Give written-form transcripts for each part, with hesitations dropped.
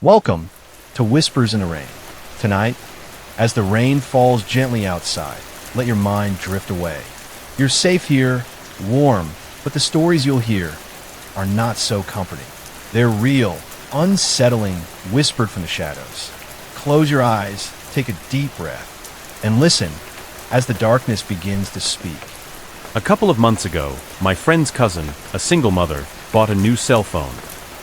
Welcome to Whispers in the Rain. Tonight, as the rain falls gently outside, let your mind drift away. You're safe here, warm, but the stories you'll hear are not so comforting. They're real, unsettling, whispered from the shadows. Close your eyes, take a deep breath, and listen as the darkness begins to speak. A couple of months ago, my friend's cousin, a single mother, bought a new cell phone.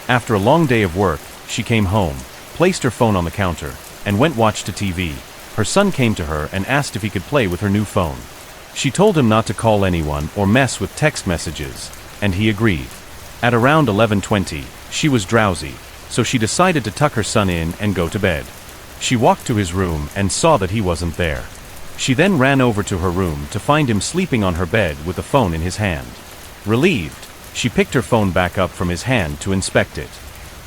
After a long day of work, she came home, placed her phone on the counter, and went watched a TV. Her son came to her and asked if he could play with her new phone. She told him not to call anyone or mess with text messages, and he agreed. At around 11:20, she was drowsy, so she decided to tuck her son in and go to bed. She walked to his room and saw that he wasn't there. She then ran over to her room to find him sleeping on her bed with the phone in his hand. Relieved, she picked her phone back up from his hand to inspect it.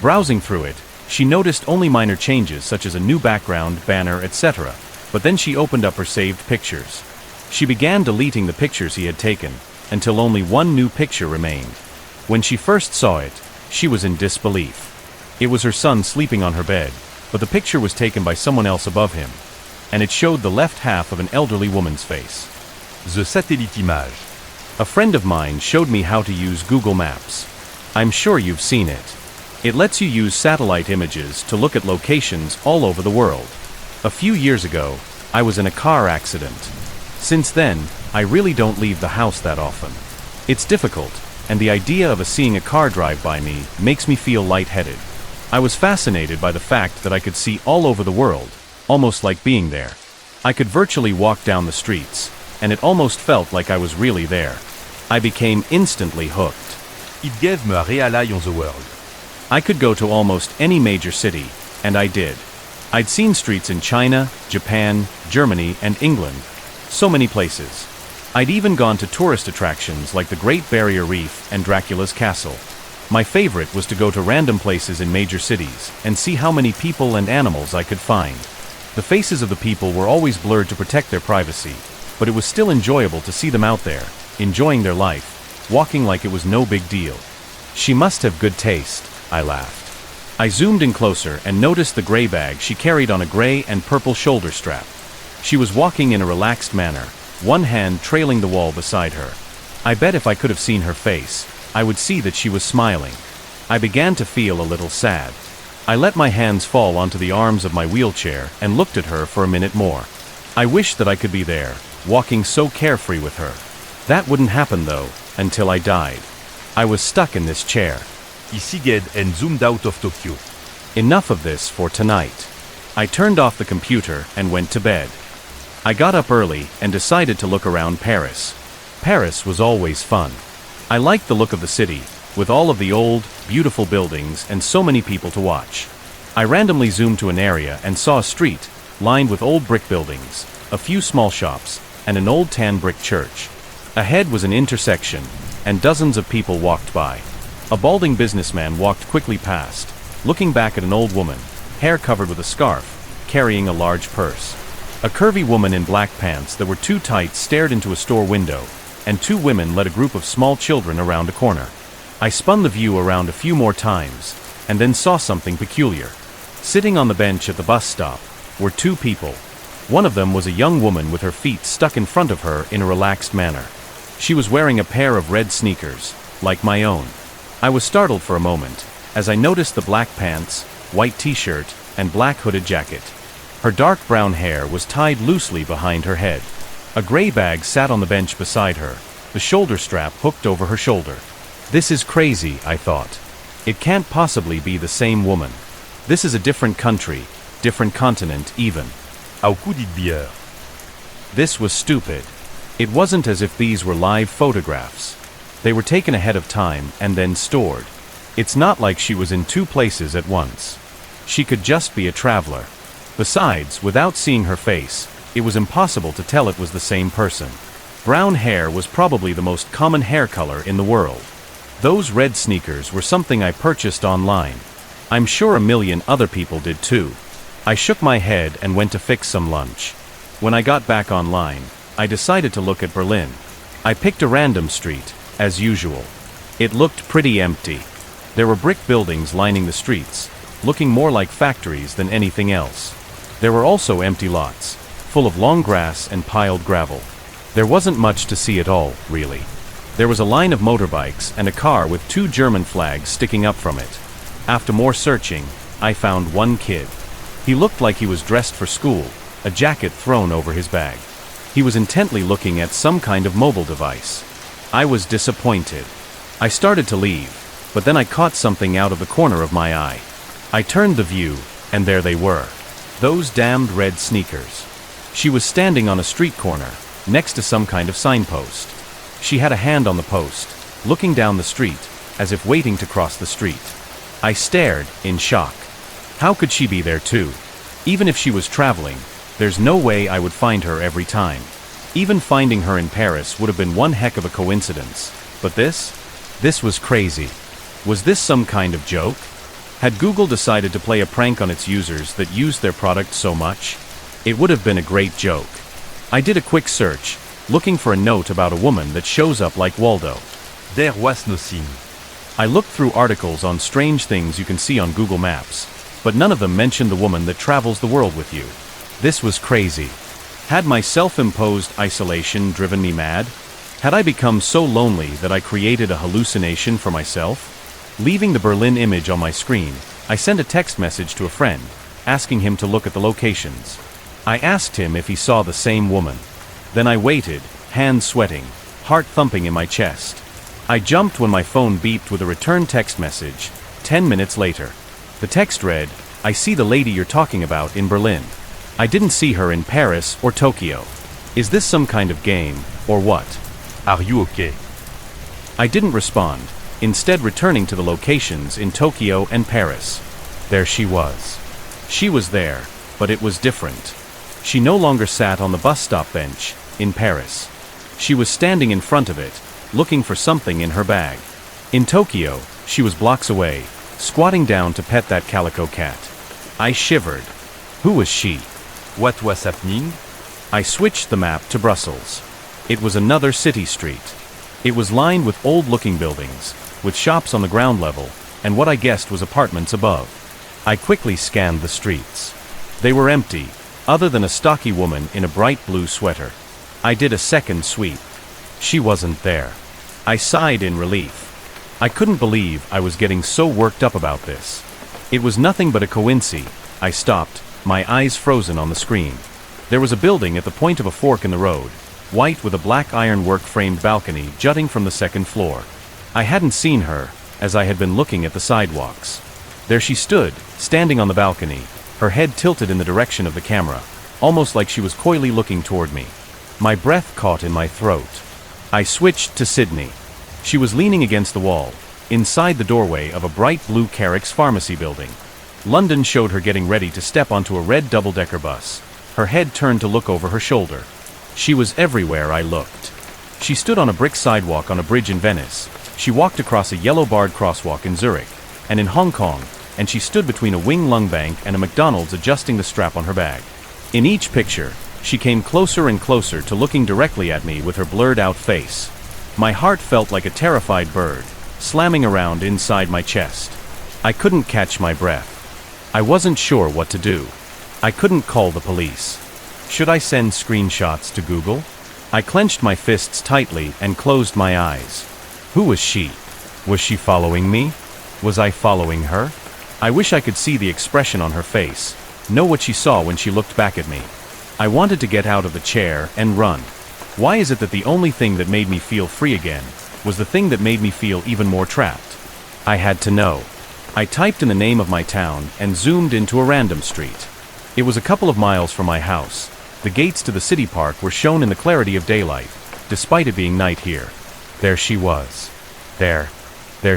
Browsing through it, she noticed only minor changes such as a new background, banner, etc., but then she opened up her saved pictures. She began deleting the pictures he had taken, until only one new picture remained. When she first saw it, she was in disbelief. It was her son sleeping on her bed, but the picture was taken by someone else above him, and it showed the left half of an elderly woman's face. The satellite image. A friend of mine showed me how to use Google Maps. I'm sure you've seen it. It lets you use satellite images to look at locations all over the world. A few years ago, I was in a car accident. Since then, I really don't leave the house that often. It's difficult, and the idea of seeing a car drive by me makes me feel lightheaded. I was fascinated by the fact that I could see all over the world, almost like being there. I could virtually walk down the streets, and it almost felt like I was really there. I became instantly hooked. It gave me a real eye on the world. I could go to almost any major city, and I did. I'd seen streets in China, Japan, Germany, and England. So many places. I'd even gone to tourist attractions like the Great Barrier Reef and Dracula's Castle. My favorite was to go to random places in major cities and see how many people and animals I could find. The faces of the people were always blurred to protect their privacy, but it was still enjoyable to see them out there, enjoying their life, walking like it was no big deal. She must have good taste, I laughed. I zoomed in closer and noticed the gray bag she carried on a gray and purple shoulder strap. She was walking in a relaxed manner, one hand trailing the wall beside her. I bet if I could have seen her face, I would see that she was smiling. I began to feel a little sad. I let my hands fall onto the arms of my wheelchair and looked at her for a minute more. I wished that I could be there, walking so carefree with her. That wouldn't happen though, until I died. I was stuck in this chair. Ici Ged and zoomed out of Tokyo. Enough of this for tonight. I turned off the computer and went to bed. I got up early and decided to look around Paris. Paris was always fun. I liked the look of the city, with all of the old, beautiful buildings and so many people to watch. I randomly zoomed to an area and saw a street, lined with old brick buildings, a few small shops, and an old tan brick church. Ahead was an intersection, and dozens of people walked by. A balding businessman walked quickly past, looking back at an old woman, hair covered with a scarf, carrying a large purse. A curvy woman in black pants that were too tight stared into a store window, and two women led a group of small children around a corner. I spun the view around a few more times, and then saw something peculiar. Sitting on the bench at the bus stop were two people. One of them was a young woman with her feet stuck in front of her in a relaxed manner. She was wearing a pair of red sneakers, like my own. I was startled for a moment, as I noticed the black pants, white t-shirt, and black hooded jacket. Her dark brown hair was tied loosely behind her head. A gray bag sat on the bench beside her, the shoulder strap hooked over her shoulder. This is crazy, I thought. It can't possibly be the same woman. This is a different country, different continent even. How could it be her? This was stupid. It wasn't as if these were live photographs. They were taken ahead of time and then stored. It's not like she was in two places at once. She could just be a traveler. Besides, without seeing her face, it was impossible to tell it was the same person. Brown hair was probably the most common hair color in the world. Those red sneakers were something I purchased online. I'm sure a million other people did too. I shook my head and went to fix some lunch. When I got back online, I decided to look at Berlin. I picked a random street, as usual. It looked pretty empty. There were brick buildings lining the streets, looking more like factories than anything else. There were also empty lots, full of long grass and piled gravel. There wasn't much to see at all, really. There was a line of motorbikes and a car with 2 German flags sticking up from it. After more searching, I found one kid. He looked like he was dressed for school, a jacket thrown over his bag. He was intently looking at some kind of mobile device. I was disappointed. I started to leave, but then I caught something out of the corner of my eye. I turned the view, and there they were. Those damned red sneakers. She was standing on a street corner, next to some kind of signpost. She had a hand on the post, looking down the street, as if waiting to cross the street. I stared, in shock. How could she be there too? Even if she was traveling, there's no way I would find her every time. Even finding her in Paris would have been one heck of a coincidence. But this was crazy. Was this some kind of joke? Had Google decided to play a prank on its users that used their product so much? It would have been a great joke. I did a quick search, looking for a note about a woman that shows up like Waldo. There was no sign. I looked through articles on strange things you can see on Google Maps, but none of them mentioned the woman that travels the world with you. This was crazy. Had my self-imposed isolation driven me mad? Had I become so lonely that I created a hallucination for myself? Leaving the Berlin image on my screen, I sent a text message to a friend, asking him to look at the locations. I asked him if he saw the same woman. Then I waited, hands sweating, heart thumping in my chest. I jumped when my phone beeped with a return text message, 10 minutes later. The text read, "I see the lady you're talking about in Berlin. I didn't see her in Paris or Tokyo. Is this some kind of game, or what?" Are you okay? I didn't respond, instead returning to the locations in Tokyo and Paris. There she was. She was there, but it was different. She no longer sat on the bus stop bench, in Paris. She was standing in front of it, looking for something in her bag. In Tokyo, she was blocks away, squatting down to pet that calico cat. I shivered. Who was she? What was happening? I switched the map to Brussels. It was another city street. It was lined with old-looking buildings, with shops on the ground level, and what I guessed was apartments above. I quickly scanned the streets. They were empty, other than a stocky woman in a bright blue sweater. I did a second sweep. She wasn't there. I sighed in relief. I couldn't believe I was getting so worked up about this. It was nothing but a coincidence. I stopped, my eyes frozen on the screen. There was a building at the point of a fork in the road, white with a black ironwork framed balcony jutting from the second floor. I hadn't seen her, as I had been looking at the sidewalks. There she stood, standing on the balcony, her head tilted in the direction of the camera, almost like she was coyly looking toward me. My breath caught in my throat. I switched to Sydney. She was leaning against the wall, inside the doorway of a bright blue Carrick's pharmacy building. London showed her getting ready to step onto a red double-decker bus, her head turned to look over her shoulder. She was everywhere I looked. She stood on a brick sidewalk on a bridge in Venice. She walked across a yellow-barred crosswalk in Zurich, and in Hong Kong, and she stood between a Wing Lung Bank and a McDonald's adjusting the strap on her bag. In each picture, she came closer and closer to looking directly at me with her blurred-out face. My heart felt like a terrified bird, slamming around inside my chest. I couldn't catch my breath. I wasn't sure what to do. I couldn't call the police. Should I send screenshots to Google? I clenched my fists tightly and closed my eyes. Who was she? Was she following me? Was I following her? I wish I could see the expression on her face, know what she saw when she looked back at me. I wanted to get out of the chair and run. Why is it that the only thing that made me feel free again was the thing that made me feel even more trapped? I had to know. I typed in the name of my town and zoomed into a random street. It was a couple of miles from my house. The gates to the city park were shown in the clarity of daylight, despite it being night here. There she was. There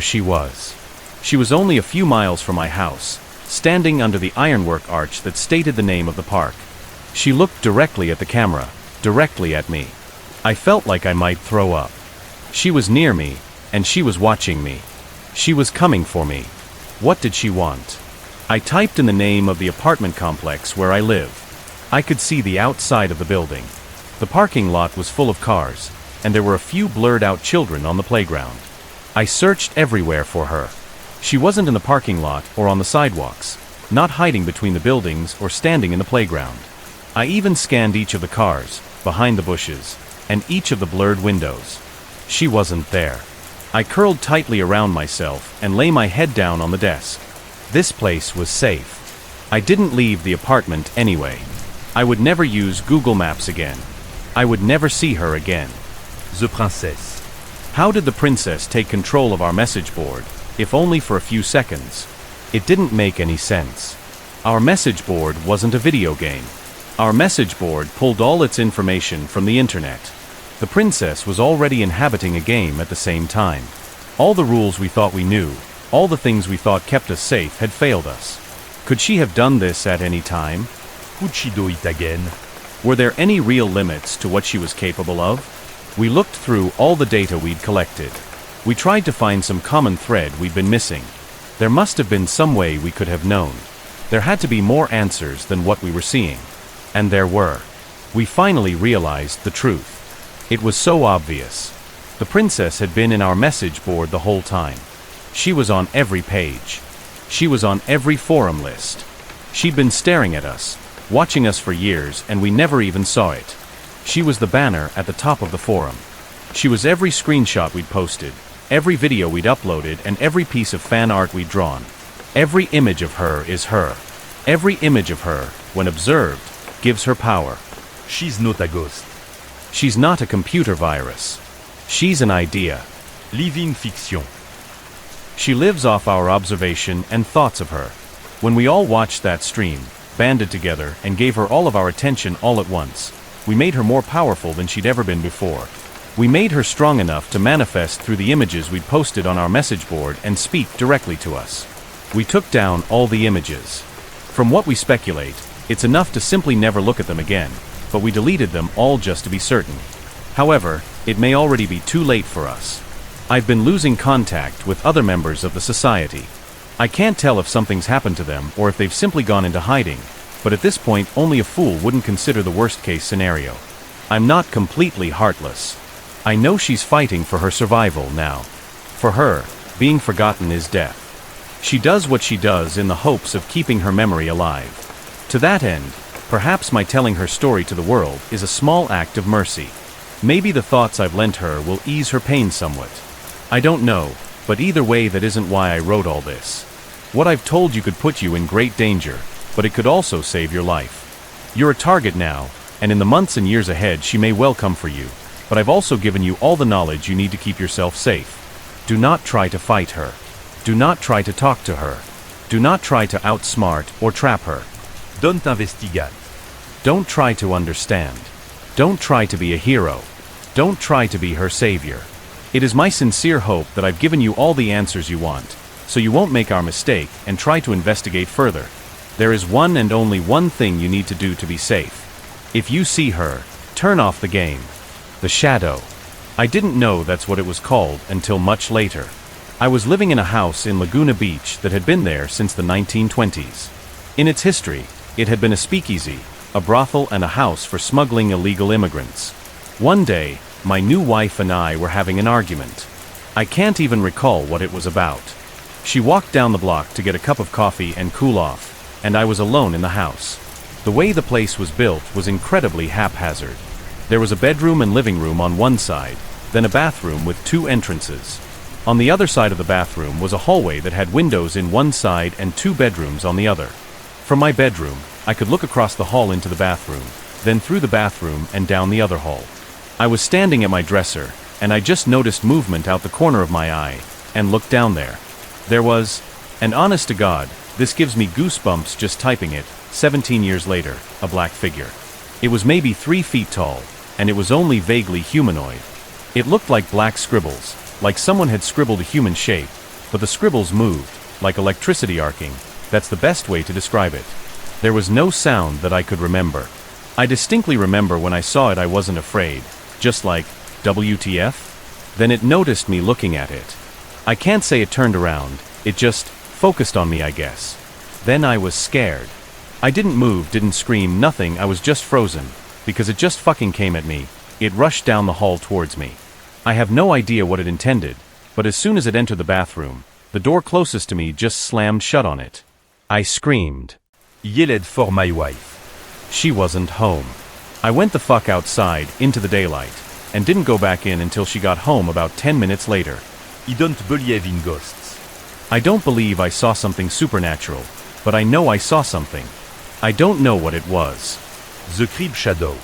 she was. She was only a few miles from my house, standing under the ironwork arch that stated the name of the park. She looked directly at the camera, directly at me. I felt like I might throw up. She was near me, and she was watching me. She was coming for me. What did she want? I typed in the name of the apartment complex where I live. I could see the outside of the building. The parking lot was full of cars, and there were a few blurred-out children on the playground. I searched everywhere for her. She wasn't in the parking lot or on the sidewalks, not hiding between the buildings or standing in the playground. I even scanned each of the cars, behind the bushes, and each of the blurred windows. She wasn't there. I curled tightly around myself and lay my head down on the desk. This place was safe. I didn't leave the apartment anyway. I would never use Google Maps again. I would never see her again. The princess. How did the princess take control of our message board, if only for a few seconds? It didn't make any sense. Our message board wasn't a video game. Our message board pulled all its information from the internet. The princess was already inhabiting a game at the same time. All the rules we thought we knew, all the things we thought kept us safe had failed us. Could she have done this at any time? Could she do it again? Were there any real limits to what she was capable of? We looked through all the data we'd collected. We tried to find some common thread we'd been missing. There must have been some way we could have known. There had to be more answers than what we were seeing. And there were. We finally realized the truth. It was so obvious. The princess had been in our message board the whole time. She was on every page. She was on every forum list. She'd been staring at us, watching us for years, and we never even saw it. She was the banner at the top of the forum. She was every screenshot we'd posted, every video we'd uploaded, and every piece of fan art we'd drawn. Every image of her is her. Every image of her, when observed, gives her power. She's not a ghost. She's not a computer virus. She's an idea. Living fiction. She lives off our observation and thoughts of her. When we all watched that stream, banded together, and gave her all of our attention all at once, we made her more powerful than she'd ever been before. We made her strong enough to manifest through the images we'd posted on our message board and speak directly to us. We took down all the images. From what we speculate, it's enough to simply never look at them again, but we deleted them all just to be certain. However, it may already be too late for us. I've been losing contact with other members of the society. I can't tell if something's happened to them or if they've simply gone into hiding, but at this point only a fool wouldn't consider the worst-case scenario. I'm not completely heartless. I know she's fighting for her survival now. For her, being forgotten is death. She does what she does in the hopes of keeping her memory alive. To that end, perhaps my telling her story to the world is a small act of mercy. Maybe the thoughts I've lent her will ease her pain somewhat. I don't know, but either way that isn't why I wrote all this. What I've told you could put you in great danger, but it could also save your life. You're a target now, and in the months and years ahead she may well come for you, but I've also given you all the knowledge you need to keep yourself safe. Do not try to fight her. Do not try to talk to her. Do not try to outsmart or trap her. Don't investigate. Don't try to understand. Don't try to be a hero. Don't try to be her savior. It is my sincere hope that I've given you all the answers you want, so you won't make our mistake and try to investigate further. There is one and only one thing you need to do to be safe. If you see her, turn off the game. The shadow. I didn't know that's what it was called until much later. I was living in a house in Laguna Beach that had been there since the 1920s. In its history, it had been a speakeasy, a brothel, and a house for smuggling illegal immigrants. One day, my new wife and I were having an argument. I can't even recall what it was about. She walked down the block to get a cup of coffee and cool off, and I was alone in the house. The way the place was built was incredibly haphazard. There was a bedroom and living room on one side, then a bathroom with 2 entrances. On the other side of the bathroom was a hallway that had windows in one side and 2 bedrooms on the other. From my bedroom, I could look across the hall into the bathroom, then through the bathroom and down the other hall. I was standing at my dresser, and I just noticed movement out the corner of my eye, and looked down there. There was, and honest to God, this gives me goosebumps just typing it, 17 years later, a black figure. It was maybe 3 feet tall, and it was only vaguely humanoid. It looked like black scribbles, like someone had scribbled a human shape, but the scribbles moved, like electricity arcing. That's the best way to describe it. There was no sound that I could remember. I distinctly remember when I saw it I wasn't afraid, just like, WTF? Then it noticed me looking at it. I can't say it turned around, it just focused on me, I guess. Then I was scared. I didn't move, didn't scream, nothing, I was just frozen, because it just fucking came at me. It rushed down the hall towards me. I have no idea what it intended, but as soon as it entered the bathroom, The door closest to me just slammed shut on it. I screamed. Yelled for my wife. She wasn't home. I went the fuck outside, into the daylight, and didn't go back in until she got home about 10 minutes later. I don't believe in ghosts. I don't believe I saw something supernatural, but I know I saw something. I don't know what it was. The crib shadow.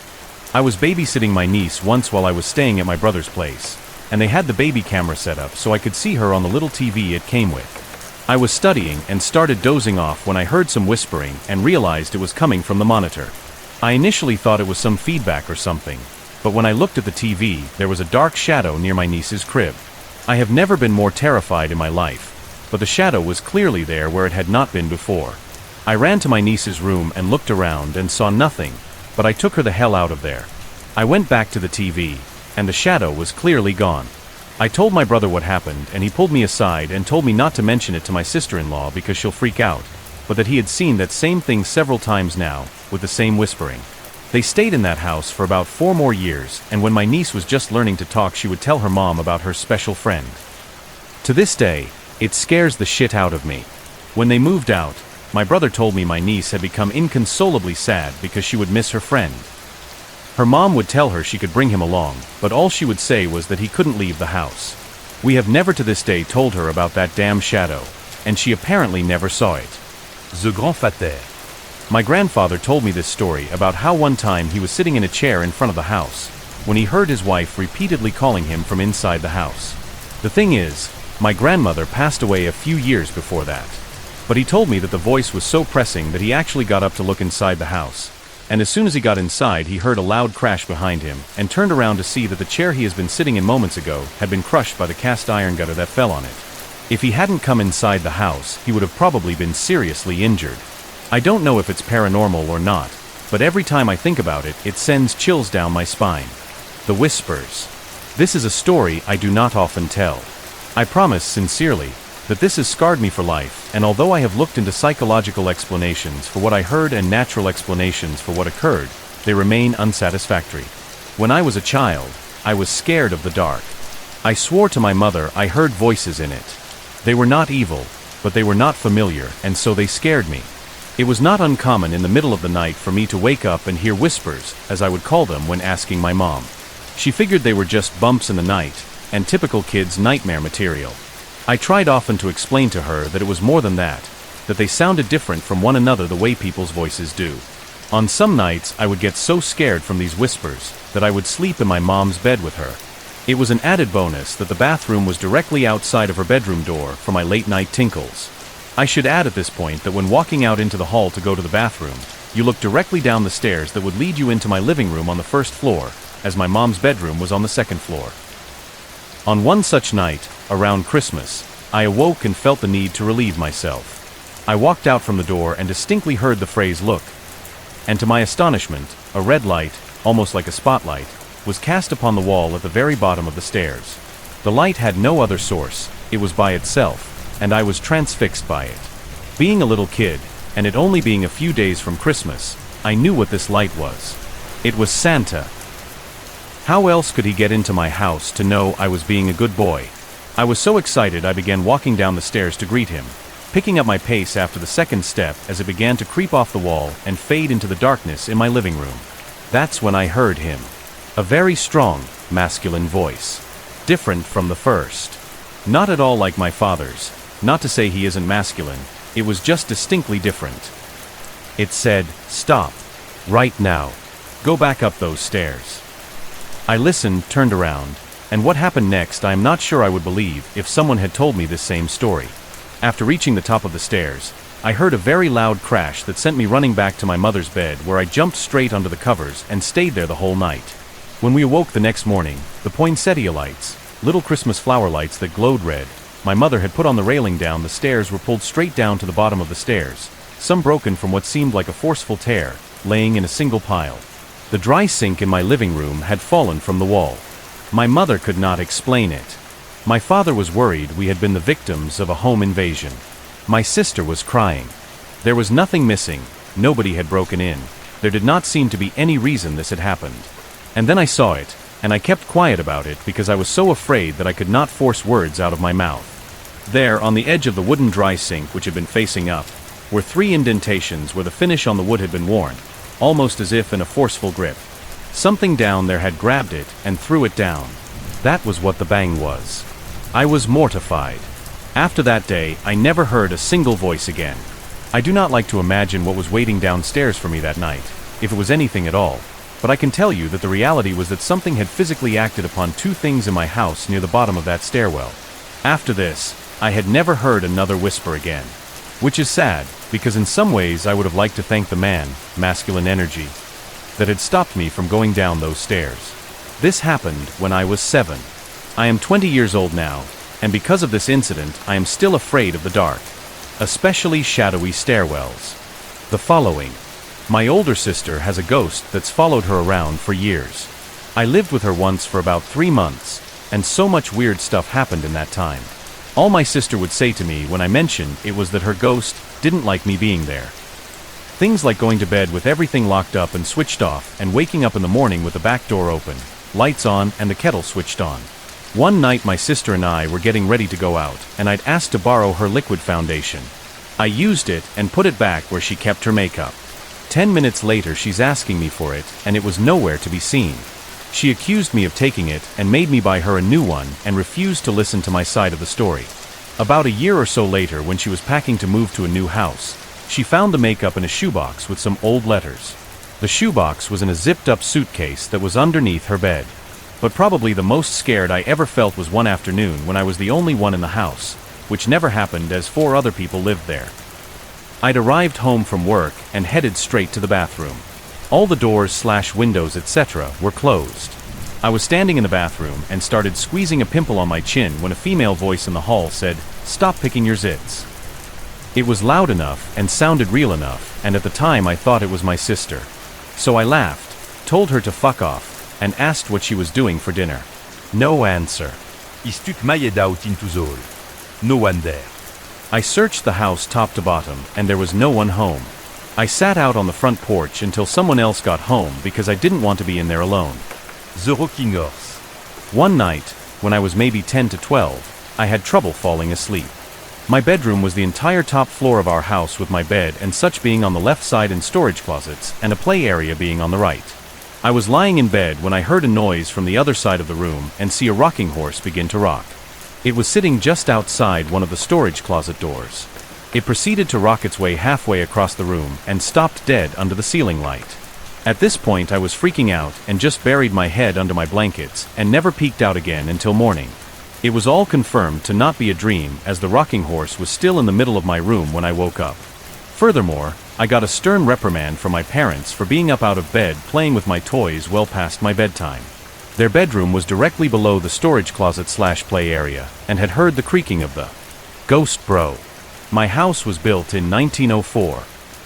I was babysitting my niece once while I was staying at my brother's place, and they had the baby camera set up so I could see her on the little TV it came with. I was studying and started dozing off when I heard some whispering and realized it was coming from the monitor. I initially thought it was some feedback or something, but when I looked at the TV, there was a dark shadow near my niece's crib. I have never been more terrified in my life, but the shadow was clearly there where it had not been before. I ran to my niece's room and looked around and saw nothing, but I took her the hell out of there. I went back to the TV, and the shadow was clearly gone. I told my brother what happened, and he pulled me aside and told me not to mention it to my sister-in-law because she'll freak out, but that he had seen that same thing several times now, with the same whispering. They stayed in that house for about 4 more years, and when my niece was just learning to talk, she would tell her mom about her special friend. To this day, it scares the shit out of me. When they moved out, my brother told me my niece had become inconsolably sad because she would miss her friend. Her mom would tell her she could bring him along, but all she would say was that he couldn't leave the house. We have never to this day told her about that damn shadow, and she apparently never saw it. The grand fater. My grandfather told me this story about how one time he was sitting in a chair in front of the house, when he heard his wife repeatedly calling him from inside the house. The thing is, my grandmother passed away a few years before that. But he told me that the voice was so pressing that he actually got up to look inside the house. And as soon as he got inside, he heard a loud crash behind him, and turned around to see that the chair he has been sitting in moments ago had been crushed by the cast iron gutter that fell on it. If he hadn't come inside the house, he would have probably been seriously injured. I don't know if it's paranormal or not, but every time I think about it, it sends chills down my spine. The whispers. This is a story I do not often tell. I promise sincerely that this has scarred me for life, and although I have looked into psychological explanations for what I heard and natural explanations for what occurred, they remain unsatisfactory. When I was a child, I was scared of the dark. I swore to my mother I heard voices in it. They were not evil, but they were not familiar, and so they scared me. It was not uncommon in the middle of the night for me to wake up and hear whispers, as I would call them when asking my mom. She figured they were just bumps in the night, and typical kids' nightmare material. I tried often to explain to her that it was more than that they sounded different from one another the way people's voices do. On some nights I would get so scared from these whispers that I would sleep in my mom's bed with her. It was an added bonus that the bathroom was directly outside of her bedroom door for my late-night tinkles. I should add at this point that when walking out into the hall to go to the bathroom, you look directly down the stairs that would lead you into my living room on the first floor, as my mom's bedroom was on the second floor. On one such night, around Christmas, I awoke and felt the need to relieve myself. I walked out from the door and distinctly heard the phrase "look." And to my astonishment, a red light, almost like a spotlight, was cast upon the wall at the very bottom of the stairs. The light had no other source, it was by itself, and I was transfixed by it. Being a little kid, and it only being a few days from Christmas, I knew what this light was. It was Santa. How else could he get into my house to know I was being a good boy? I was so excited I began walking down the stairs to greet him, picking up my pace after the second step as it began to creep off the wall and fade into the darkness in my living room. That's when I heard him. A very strong, masculine voice. Different from the first. Not at all like my father's. Not to say he isn't masculine, it was just distinctly different. It said, "Stop. Right now. Go back up those stairs." I listened, turned around, and what happened next I am not sure I would believe if someone had told me this same story. After reaching the top of the stairs, I heard a very loud crash that sent me running back to my mother's bed, where I jumped straight onto the covers and stayed there the whole night. When we awoke the next morning, the poinsettia lights, little Christmas flower lights that glowed red, my mother had put on the railing down the stairs were pulled straight down to the bottom of the stairs, some broken from what seemed like a forceful tear, laying in a single pile. The dry sink in my living room had fallen from the wall. My mother could not explain it. My father was worried we had been the victims of a home invasion. My sister was crying. There was nothing missing, nobody had broken in, there did not seem to be any reason this had happened. And then I saw it, and I kept quiet about it because I was so afraid that I could not force words out of my mouth. There, on the edge of the wooden dry sink which had been facing up, were 3 indentations where the finish on the wood had been worn, almost as if in a forceful grip. Something down there had grabbed it and threw it down. That was what the bang was. I was mortified. After that day, I never heard a single voice again. I do not like to imagine what was waiting downstairs for me that night, if it was anything at all, but I can tell you that the reality was that something had physically acted upon 2 things in my house near the bottom of that stairwell. After this, I had never heard another whisper again. Which is sad, because in some ways I would have liked to thank the man, masculine energy, that had stopped me from going down those stairs. This happened when I was 7. I am 20 years old now, and because of this incident I am still afraid of the dark, especially shadowy stairwells. The following. My older sister has a ghost that's followed her around for years. I lived with her once for about 3 months, and so much weird stuff happened in that time. All my sister would say to me when I mentioned it was that her ghost didn't like me being there. Things like going to bed with everything locked up and switched off, and waking up in the morning with the back door open, lights on, and the kettle switched on. One night my sister and I were getting ready to go out, and I'd asked to borrow her liquid foundation. I used it and put it back where she kept her makeup. 10 minutes later she's asking me for it, and it was nowhere to be seen. She accused me of taking it and made me buy her a new one and refused to listen to my side of the story. About a year or so later, when she was packing to move to a new house, she found the makeup in a shoebox with some old letters. The shoebox was in a zipped-up suitcase that was underneath her bed. But probably the most scared I ever felt was one afternoon when I was the only one in the house, which never happened as 4 other people lived there. I'd arrived home from work and headed straight to the bathroom. All the doors/windows etc. were closed. I was standing in the bathroom and started squeezing a pimple on my chin when a female voice in the hall said, "Stop picking your zits." It was loud enough and sounded real enough, and at the time I thought it was my sister. So I laughed, told her to fuck off, and asked what she was doing for dinner. No answer. I stuk meg out into the hall. No one there. I searched the house top to bottom, and there was no one home. I sat out on the front porch until someone else got home because I didn't want to be in there alone. The rocking horse. One night, when I was maybe 10 to 12, I had trouble falling asleep. My bedroom was the entire top floor of our house, with my bed and such being on the left side and storage closets, and a play area being on the right. I was lying in bed when I heard a noise from the other side of the room and see a rocking horse begin to rock. It was sitting just outside one of the storage closet doors. It proceeded to rock its way halfway across the room and stopped dead under the ceiling light. At this point I was freaking out and just buried my head under my blankets and never peeked out again until morning. It was all confirmed to not be a dream, as the rocking horse was still in the middle of my room when I woke up. Furthermore, I got a stern reprimand from my parents for being up out of bed playing with my toys well past my bedtime. Their bedroom was directly below the storage closet/play area and had heard the creaking of the ghost bro. My house was built in 1904.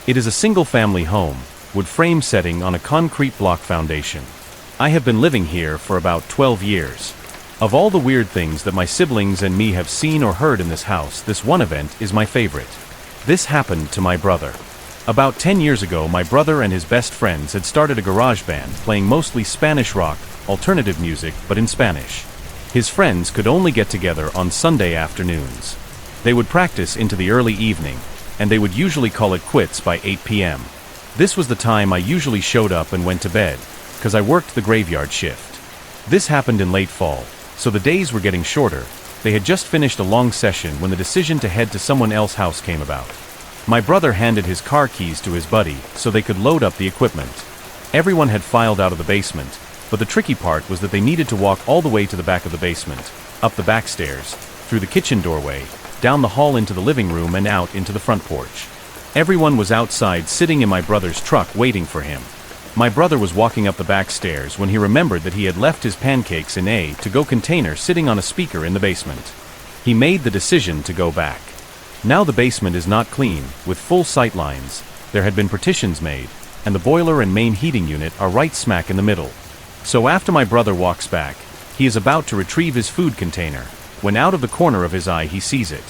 It is a single-family home, wood frame setting on a concrete block foundation. I have been living here for about 12 years. Of all the weird things that my siblings and me have seen or heard in this house, this one event is my favorite. This happened to my brother. About 10 years ago, my brother and his best friends had started a garage band playing mostly Spanish rock, alternative music, but in Spanish. His friends could only get together on Sunday afternoons. They would practice into the early evening, and they would usually call it quits by 8 p.m. This was the time I usually showed up and went to bed, because I worked the graveyard shift. This happened in late fall, so the days were getting shorter. They had just finished a long session when the decision to head to someone else's house came about. My brother handed his car keys to his buddy so they could load up the equipment. Everyone had filed out of the basement, but the tricky part was that they needed to walk all the way to the back of the basement, up the back stairs, through the kitchen doorway, down the hall into the living room and out into the front porch. Everyone was outside sitting in my brother's truck waiting for him. My brother was walking up the back stairs when he remembered that he had left his pancakes in a to-go container sitting on a speaker in the basement. He made the decision to go back. Now the basement is not clean, with full sight lines. There had been partitions made, and the boiler and main heating unit are right smack in the middle. So after my brother walks back, he is about to retrieve his food container, when out of the corner of his eye he sees it.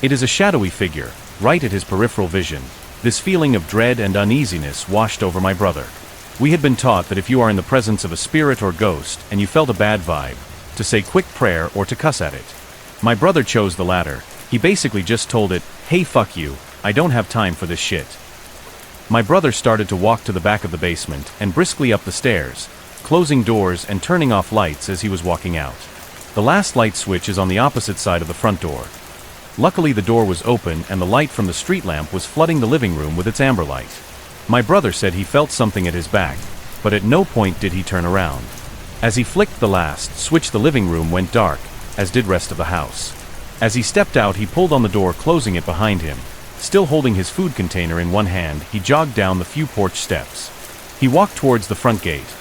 It is a shadowy figure, right at his peripheral vision. This feeling of dread and uneasiness washed over my brother. We had been taught that if you are in the presence of a spirit or ghost and you felt a bad vibe, to say quick prayer or to cuss at it. My brother chose the latter, He basically just told it, "Hey, fuck you, I don't have time for this shit." My brother started to walk to the back of the basement and briskly up the stairs, closing doors and turning off lights as he was walking out. The last light switch is on the opposite side of the front door. Luckily, the door was open and the light from the street lamp was flooding the living room with its amber light. My brother said he felt something at his back, but at no point did he turn around. As he flicked the last switch, the living room went dark, as did rest of the house. As he stepped out, he pulled on the door, closing it behind him. Still holding his food container in one hand, he jogged down the few porch steps. He walked towards the front gate.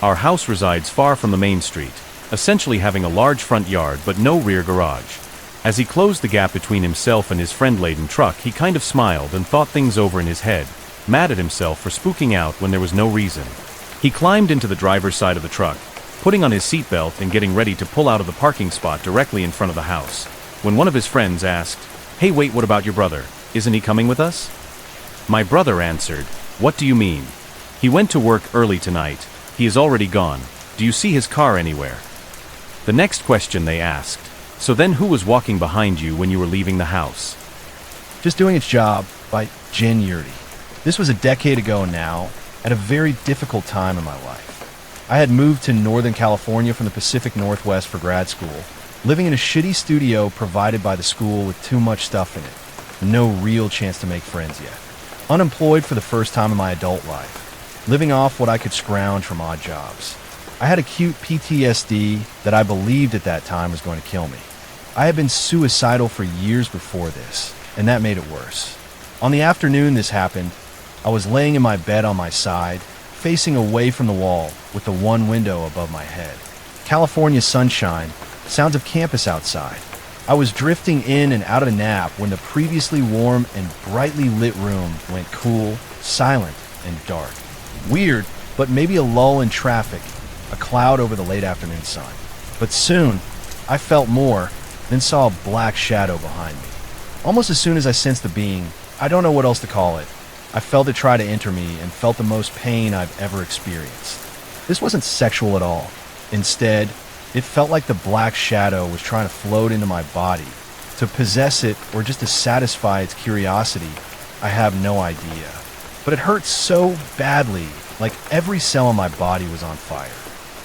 Our house resides far from the main street, essentially having a large front yard but no rear garage. As he closed the gap between himself and his friend-laden truck, he kind of smiled and thought things over in his head, mad at himself for spooking out when there was no reason. He climbed into the driver's side of the truck, putting on his seatbelt and getting ready to pull out of the parking spot directly in front of the house, when one of his friends asked, "Hey, wait, what about your brother? Isn't he coming with us?" My brother answered, "What do you mean? He went to work early tonight. He is already gone. Do you see his car anywhere?" The next question they asked, "So then who was walking behind you when you were leaving the house?" Just Doing Its Job by Jen Yurdi. This was a decade ago now, at a very difficult time in my life. I had moved to Northern California from the Pacific Northwest for grad school, living in a shitty studio provided by the school with too much stuff in it. No real chance to make friends yet. Unemployed for the first time in my adult life, living off what I could scrounge from odd jobs. I had acute PTSD that I believed at that time was going to kill me. I had been suicidal for years before this, and that made it worse. On the afternoon this happened, I was laying in my bed on my side, facing away from the wall with the one window above my head. California sunshine, sounds of campus outside. I was drifting in and out of a nap when the previously warm and brightly lit room went cool, silent, and dark. Weird, but maybe a lull in traffic, a cloud over the late afternoon sun. But soon, I felt more, then saw a black shadow behind me. Almost as soon as I sensed the being, I don't know what else to call it, I felt it try to enter me and felt the most pain I've ever experienced. This wasn't sexual at all. Instead, it felt like the black shadow was trying to float into my body. To possess it or just to satisfy its curiosity, I have no idea. But it hurt so badly, like every cell in my body was on fire.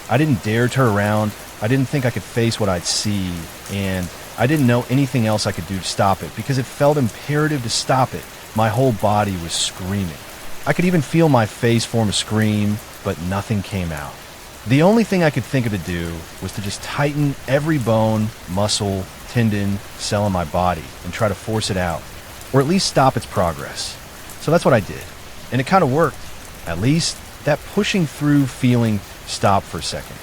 I didn't dare turn around, I didn't think I could face what I'd see, and I didn't know anything else I could do to stop it because it felt imperative to stop it. My whole body was screaming. I could even feel my face form a scream, but nothing came out. The only thing I could think of to do was to just tighten every bone, muscle, tendon, cell in my body and try to force it out, or at least stop its progress. So that's what I did, and it kind of worked. At least, that pushing through feeling stopped for a second.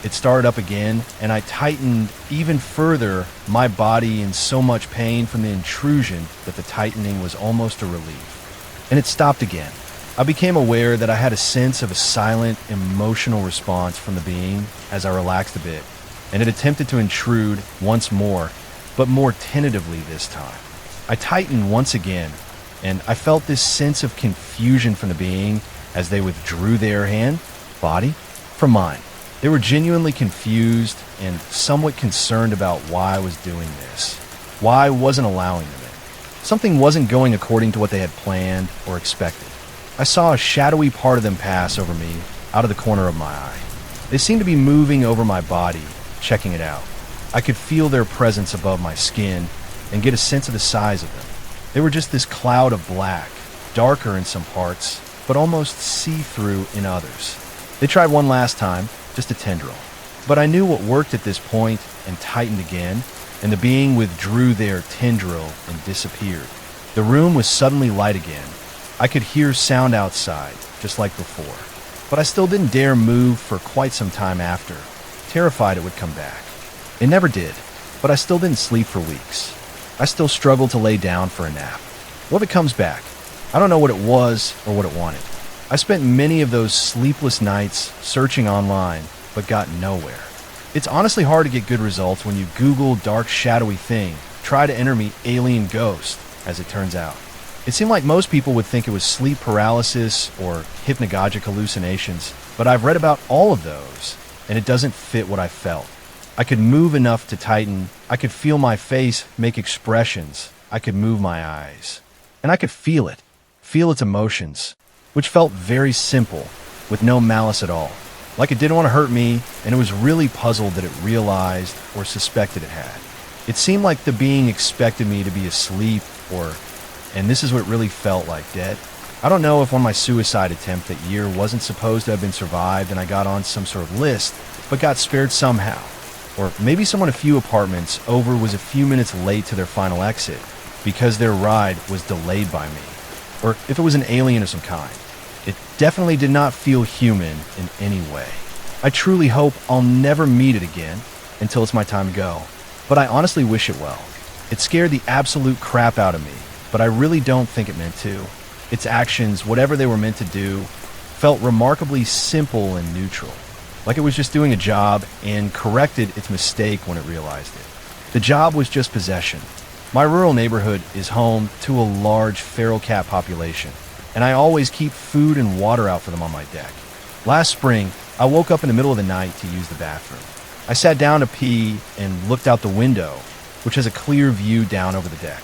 It started up again, and I tightened even further, my body in so much pain from the intrusion that the tightening was almost a relief. And it stopped again. I became aware that I had a sense of a silent, emotional response from the being as I relaxed a bit, and it attempted to intrude once more, but more tentatively this time. I tightened once again, and I felt this sense of confusion from the being as they withdrew their hand, body, from mine. They were genuinely confused and somewhat concerned about why I was doing this, why I wasn't allowing them in. Something wasn't going according to what they had planned or expected. I saw a shadowy part of them pass over me out of the corner of my eye. They seemed to be moving over my body, checking it out. I could feel their presence above my skin and get a sense of the size of them. They were just this cloud of black, darker in some parts, but almost see-through in others. They tried one last time, just a tendril. But I knew what worked at this point and tightened again, and the being withdrew their tendril and disappeared. The room was suddenly light again. I could hear sound outside, just like before. But I still didn't dare move for quite some time after, terrified it would come back. It never did, but I still didn't sleep for weeks. I still struggled to lay down for a nap. What if it comes back? I don't know what it was or what it wanted. I spent many of those sleepless nights searching online, but got nowhere. It's honestly hard to get good results when you Google dark shadowy thing, try to enter me alien ghost, as it turns out. It seemed like most people would think it was sleep paralysis or hypnagogic hallucinations, but I've read about all of those, and it doesn't fit what I felt. I could move enough to tighten. I could feel my face make expressions. I could move my eyes. And I could feel it, feel its emotions, which felt very simple, with no malice at all. Like it didn't want to hurt me, and it was really puzzled that it realized or suspected it had. It seemed like the being expected me to be asleep and this is what it really felt like, dead. I don't know if on my suicide attempt that year wasn't supposed to have been survived and I got on some sort of list, but got spared somehow. Or maybe someone a few apartments over was a few minutes late to their final exit because their ride was delayed by me. Or if it was an alien of some kind. It definitely did not feel human in any way. I truly hope I'll never meet it again until it's my time to go. But I honestly wish it well. It scared the absolute crap out of me, but I really don't think it meant to. Its actions, whatever they were meant to do, felt remarkably simple and neutral. Like it was just doing a job and corrected its mistake when it realized it. The job was just possession. My rural neighborhood is home to a large feral cat population, and I always keep food and water out for them on my deck. Last spring, I woke up in the middle of the night to use the bathroom. I sat down to pee and looked out the window, which has a clear view down over the deck.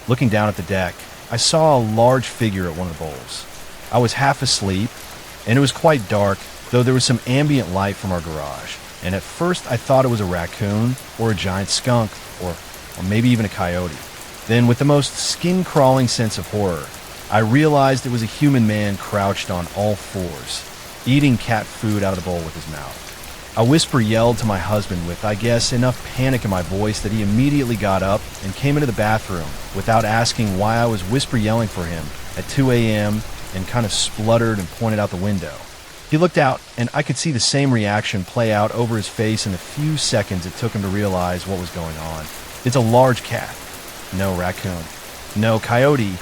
Looking down at the deck, I saw a large figure at one of the bowls. I was half asleep, and it was quite dark, though there was some ambient light from our garage. And at first I thought it was a raccoon, or a giant skunk, or maybe even a coyote. Then, with the most skin-crawling sense of horror, I realized it was a human man crouched on all fours, eating cat food out of the bowl with his mouth. A whisper yelled to my husband with, I guess, enough panic in my voice that he immediately got up and came into the bathroom without asking why I was whisper yelling for him at 2 a.m. and kind of spluttered and pointed out the window. He looked out, and I could see the same reaction play out over his face in the few seconds it took him to realize what was going on. It's a large cat. No raccoon. No coyote.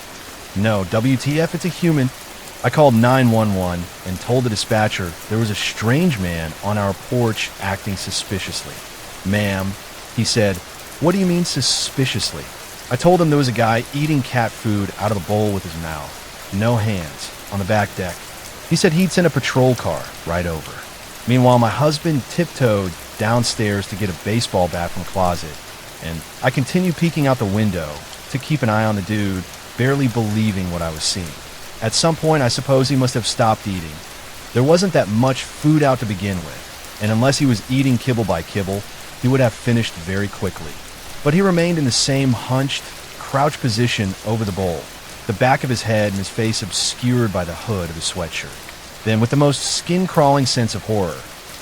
No WTF, it's a human. I called 911 and told the dispatcher there was a strange man on our porch acting suspiciously. Ma'am, he said, what do you mean suspiciously? I told him there was a guy eating cat food out of a bowl with his mouth. No hands, on the back deck. He said he'd send a patrol car right over. Meanwhile, my husband tiptoed downstairs to get a baseball bat from the closet, and I continued peeking out the window to keep an eye on the dude, barely believing what I was seeing. At some point, I suppose he must have stopped eating. There wasn't that much food out to begin with, and unless he was eating kibble by kibble, he would have finished very quickly. But he remained in the same hunched, crouched position over the bowl, the back of his head and his face obscured by the hood of his sweatshirt. Then, with the most skin-crawling sense of horror,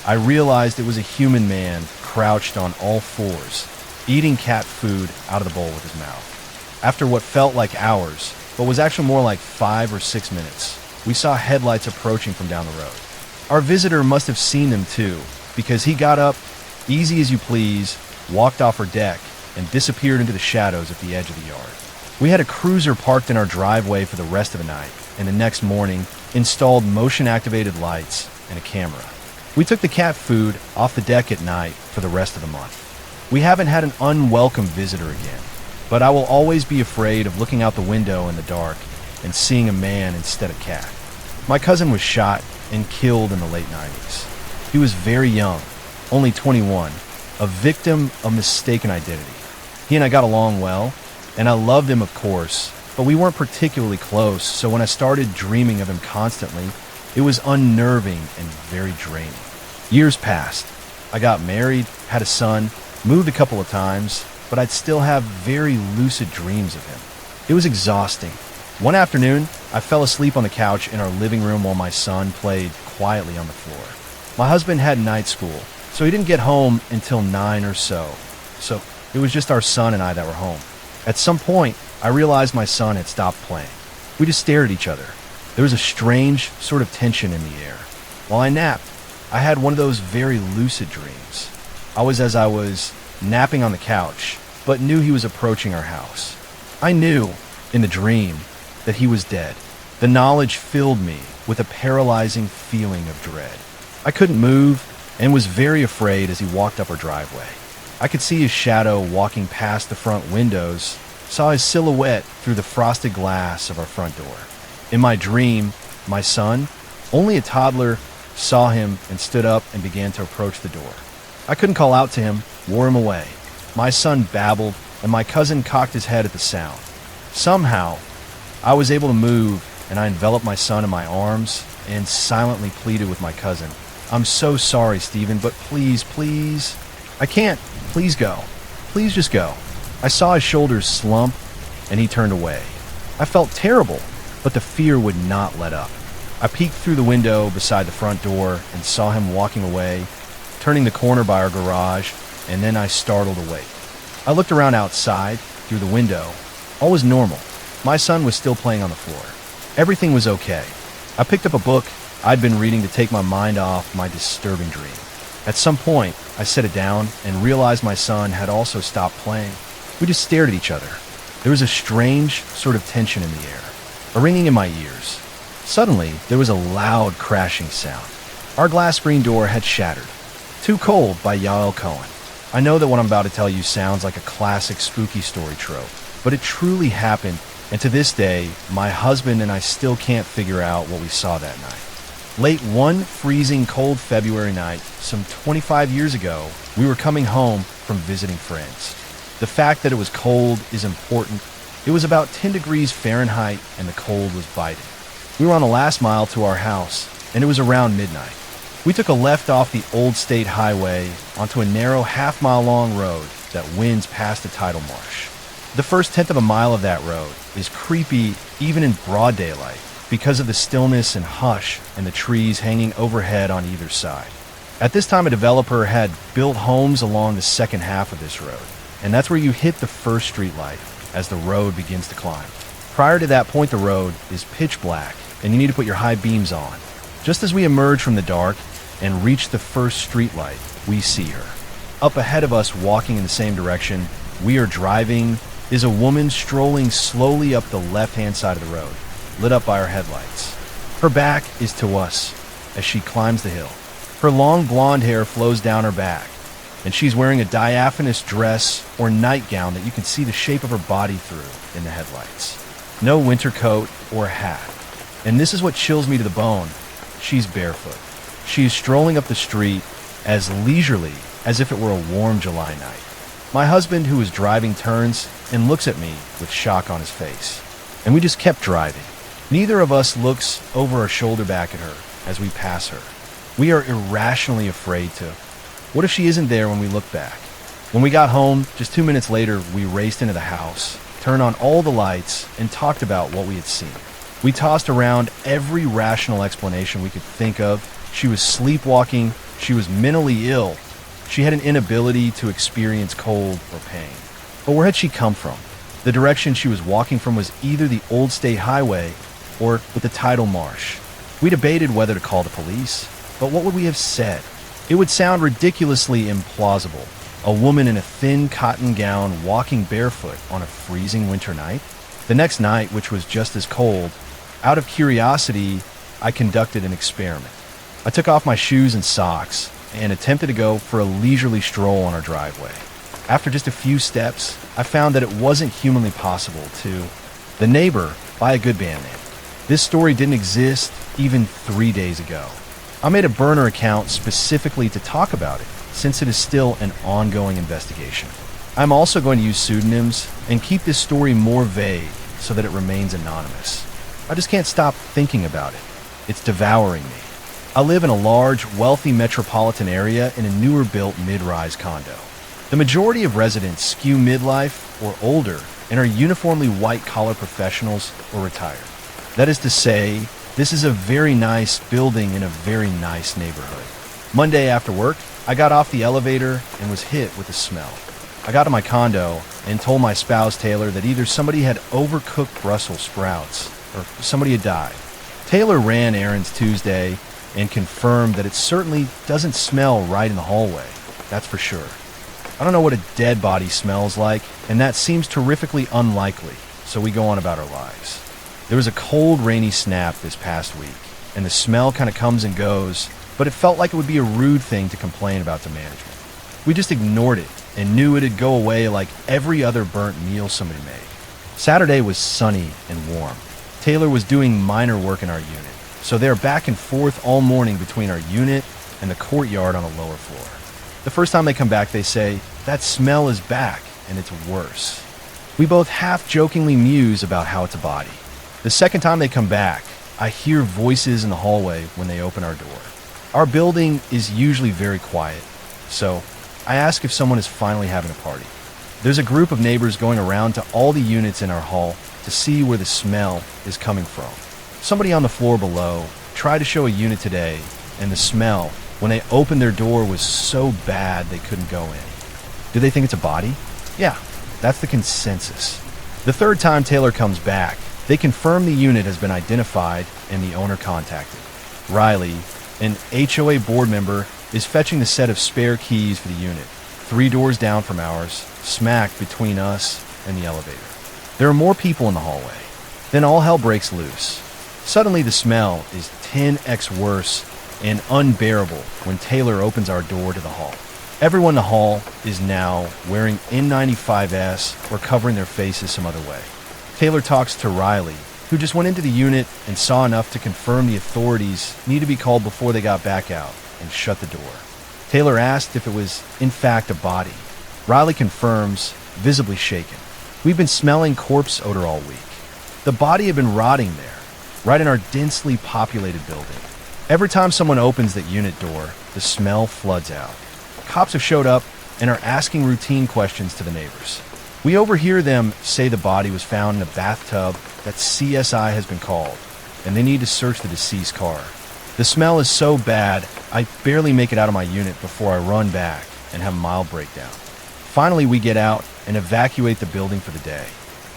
I realized it was a human man crouched on all fours, eating cat food out of the bowl with his mouth. After what felt like hours, but was actually more like 5 or 6 minutes, we saw headlights approaching from down the road. Our visitor must have seen them too, because he got up, easy as you please, walked off our deck, and disappeared into the shadows at the edge of the yard. We had a cruiser parked in our driveway for the rest of the night, and the next morning installed motion-activated lights and a camera. We took the cat food off the deck at night for the rest of the month. We haven't had an unwelcome visitor again, but I will always be afraid of looking out the window in the dark and seeing a man instead of cat. My cousin was shot and killed in the late 90s. He was very young, only 21, a victim of mistaken identity. He and I got along well, and I loved him, of course, but we weren't particularly close, so when I started dreaming of him constantly, it was unnerving and very draining. Years passed. I got married, had a son, moved a couple of times, but I'd still have very lucid dreams of him. It was exhausting. One afternoon, I fell asleep on the couch in our living room while my son played quietly on the floor. My husband had night school, so he didn't get home until 9 or so it was just our son and I that were home. At some point, I realized my son had stopped playing. We just stared at each other. There was a strange sort of tension in the air. While I napped, I had one of those very lucid dreams. I was napping on the couch, but knew he was approaching our house. I knew, in the dream, that he was dead. The knowledge filled me with a paralyzing feeling of dread. I couldn't move and was very afraid as he walked up our driveway. I could see his shadow walking past the front windows, saw his silhouette through the frosted glass of our front door. In my dream, my son, only a toddler, saw him and stood up and began to approach the door. I couldn't call out to him, wore him away. My son babbled, and my cousin cocked his head at the sound. Somehow, I was able to move, and I enveloped my son in my arms and silently pleaded with my cousin. "I'm so sorry, Stephen, but please, please. I can't. Please go. Please just go." I saw his shoulders slump, and he turned away. I felt terrible, but the fear would not let up. I peeked through the window beside the front door and saw him walking away, turning the corner by our garage, and then I startled awake. I looked around outside, through the window. All was normal. My son was still playing on the floor. Everything was okay. I picked up a book I'd been reading to take my mind off my disturbing dream. At some point, I set it down and realized my son had also stopped playing. We just stared at each other. There was a strange sort of tension in the air, a ringing in my ears. Suddenly, there was a loud crashing sound. Our glass screen door had shattered. Too Cold by Yael Cohen. I know that what I'm about to tell you sounds like a classic spooky story trope, but it truly happened, and to this day, my husband and I still can't figure out what we saw that night. Late one freezing cold February night, some 25 years ago, we were coming home from visiting friends. The fact that it was cold is important. It was about 10 degrees Fahrenheit and the cold was biting. We were on the last mile to our house, and it was around midnight. We took a left off the Old State Highway onto a narrow half-mile-long road that winds past a tidal marsh. The first tenth of a mile of that road is creepy even in broad daylight because of the stillness and hush and the trees hanging overhead on either side. At this time, a developer had built homes along the second half of this road, and that's where you hit the first street light as the road begins to climb. Prior to that point, the road is pitch black, and you need to put your high beams on. Just as we emerge from the dark and reach the first street light, we see her. Up ahead of us, walking in the same direction we are driving, is a woman strolling slowly up the left-hand side of the road, lit up by her headlights. Her back is to us as she climbs the hill. Her long blonde hair flows down her back, and she's wearing a diaphanous dress or nightgown that you can see the shape of her body through in the headlights. No winter coat or hat. And this is what chills me to the bone. She's barefoot. She is strolling up the street as leisurely as if it were a warm July night. My husband, who is driving, turns and looks at me with shock on his face. And we just kept driving. Neither of us looks over our shoulder back at her as we pass her. We are irrationally afraid to. What if she isn't there when we look back? When we got home, just 2 minutes later, we raced into the house, turned on all the lights, and talked about what we had seen. We tossed around every rational explanation we could think of. She was sleepwalking. She was mentally ill. She had an inability to experience cold or pain. But where had she come from? The direction she was walking from was either the Old State Highway or with the tidal marsh. We debated whether to call the police, but what would we have said? It would sound ridiculously implausible. A woman in a thin cotton gown walking barefoot on a freezing winter night? The next night, which was just as cold, out of curiosity, I conducted an experiment. I took off my shoes and socks and attempted to go for a leisurely stroll on our driveway. After just a few steps, I found that it wasn't humanly possible to. The Neighbor by a good band name. This story didn't exist even 3 days ago. I made a burner account specifically to talk about it, since it is still an ongoing investigation. I'm also going to use pseudonyms and keep this story more vague so that it remains anonymous. I just can't stop thinking about it. It's devouring me. I live in a large, wealthy metropolitan area in a newer built mid-rise condo. The majority of residents skew midlife or older and are uniformly white-collar professionals or retired. That is to say, this is a very nice building in a very nice neighborhood. Monday after work, I got off the elevator and was hit with a smell. I got to my condo and told my spouse Taylor that either somebody had overcooked Brussels sprouts or somebody had died. Taylor ran errands Tuesday and confirmed that it certainly doesn't smell right in the hallway, that's for sure. I don't know what a dead body smells like, and that seems terrifically unlikely, so we go on about our lives. There was a cold, rainy snap this past week, and the smell kind of comes and goes, but it felt like it would be a rude thing to complain about to management. We just ignored it and knew it'd go away like every other burnt meal somebody made. Saturday was sunny and warm. Taylor was doing minor work in our unit, so they're back and forth all morning between our unit and the courtyard on the lower floor. The first time they come back, they say, "That smell is back, and it's worse." We both half-jokingly muse about how it's a body. The second time they come back, I hear voices in the hallway when they open our door. Our building is usually very quiet, so I ask if someone is finally having a party. There's a group of neighbors going around to all the units in our hall to see where the smell is coming from. Somebody on the floor below tried to show a unit today, and the smell, when they opened their door, was so bad they couldn't go in. Do they think it's a body? Yeah, that's the consensus. The third time Taylor comes back, they confirm the unit has been identified and the owner contacted. Riley, an HOA board member, is fetching the set of spare keys for the unit, 3 doors down from ours, smack between us and the elevator. There are more people in the hallway. Then all hell breaks loose. Suddenly the smell is 10x worse and unbearable when Taylor opens our door to the hall. Everyone in the hall is now wearing N95s or covering their faces some other way. Taylor talks to Riley, who just went into the unit and saw enough to confirm the authorities need to be called before they got back out, and shut the door. Taylor asked if it was, in fact, a body. Riley confirms, visibly shaken. We've been smelling corpse odor all week. The body had been rotting there, right in our densely populated building. Every time someone opens that unit door, the smell floods out. Cops have showed up and are asking routine questions to the neighbors. We overhear them say the body was found in a bathtub, that CSI has been called, and they need to search the deceased car. The smell is so bad, I barely make it out of my unit before I run back and have a mild breakdown. Finally, we get out and evacuate the building for the day.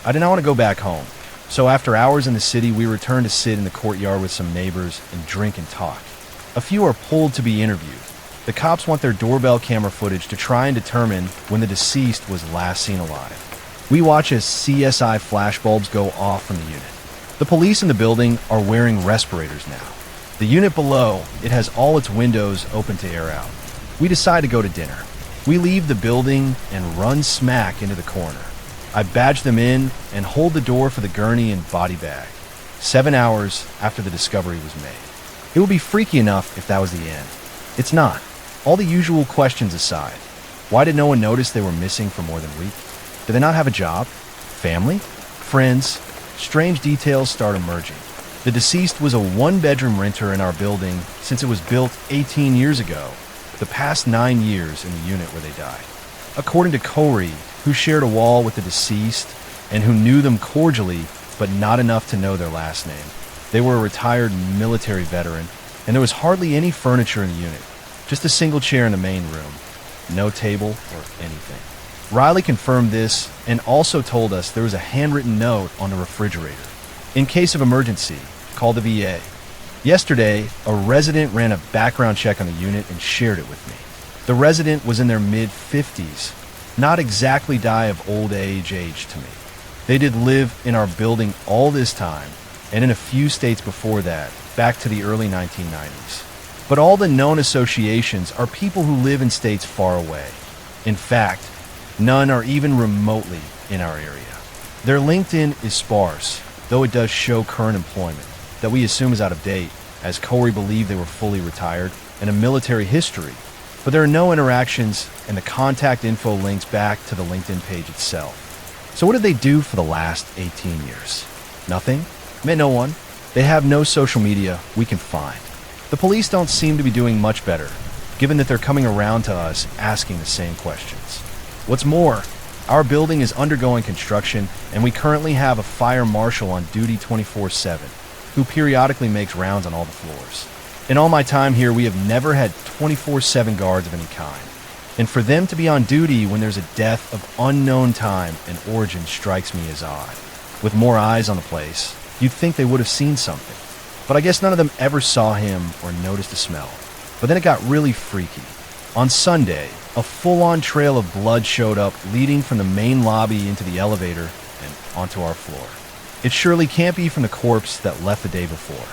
I did not want to go back home, so after hours in the city, we return to sit in the courtyard with some neighbors and drink and talk. A few are pulled to be interviewed. The cops want their doorbell camera footage to try and determine when the deceased was last seen alive. We watch as CSI flashbulbs go off from the unit. The police in the building are wearing respirators now. The unit below, it has all its windows open to air out. We decide to go to dinner. We leave the building and run smack into the corner. I badge them in and hold the door for the gurney and body bag. 7 hours after the discovery was made. It would be freaky enough if that was the end. It's not. All the usual questions aside, why did no one notice they were missing for more than a week? Did they not have a job? Family? Friends? Strange details start emerging. The deceased was a 1-bedroom renter in our building since it was built 18 years ago, the past 9 years in the unit where they died. According to Corey, who shared a wall with the deceased and who knew them cordially but not enough to know their last name, they were a retired military veteran, and there was hardly any furniture in the unit, just a single chair in the main room, no table or anything. Riley confirmed this and also told us there was a handwritten note on the refrigerator. In case of emergency, call the VA. Yesterday, a resident ran a background check on the unit and shared it with me. The resident was in their mid-50s, not exactly die of old age to me. They did live in our building all this time, and in a few states before that, back to the early 1990s. But all the known associations are people who live in states far away. In fact, none are even remotely in our area. Their LinkedIn is sparse, though it does show current employment, that we assume is out of date, as Corey believed they were fully retired, and a military history. But there are no interactions, and the contact info links back to the LinkedIn page itself. So what did they do for the last 18 years? Nothing? Met no one. They have no social media we can find. The police don't seem to be doing much better, given that they're coming around to us asking the same questions. What's more, our building is undergoing construction, and we currently have a fire marshal on duty 24/7, who periodically makes rounds on all the floors. In all my time here, we have never had 24/7 guards of any kind. And for them to be on duty when there's a death of unknown time and origin strikes me as odd. With more eyes on the place, you'd think they would have seen something. But I guess none of them ever saw him or noticed a smell. But then it got really freaky. On Sunday, a full-on trail of blood showed up leading from the main lobby into the elevator and onto our floor. It surely can't be from the corpse that left the day before.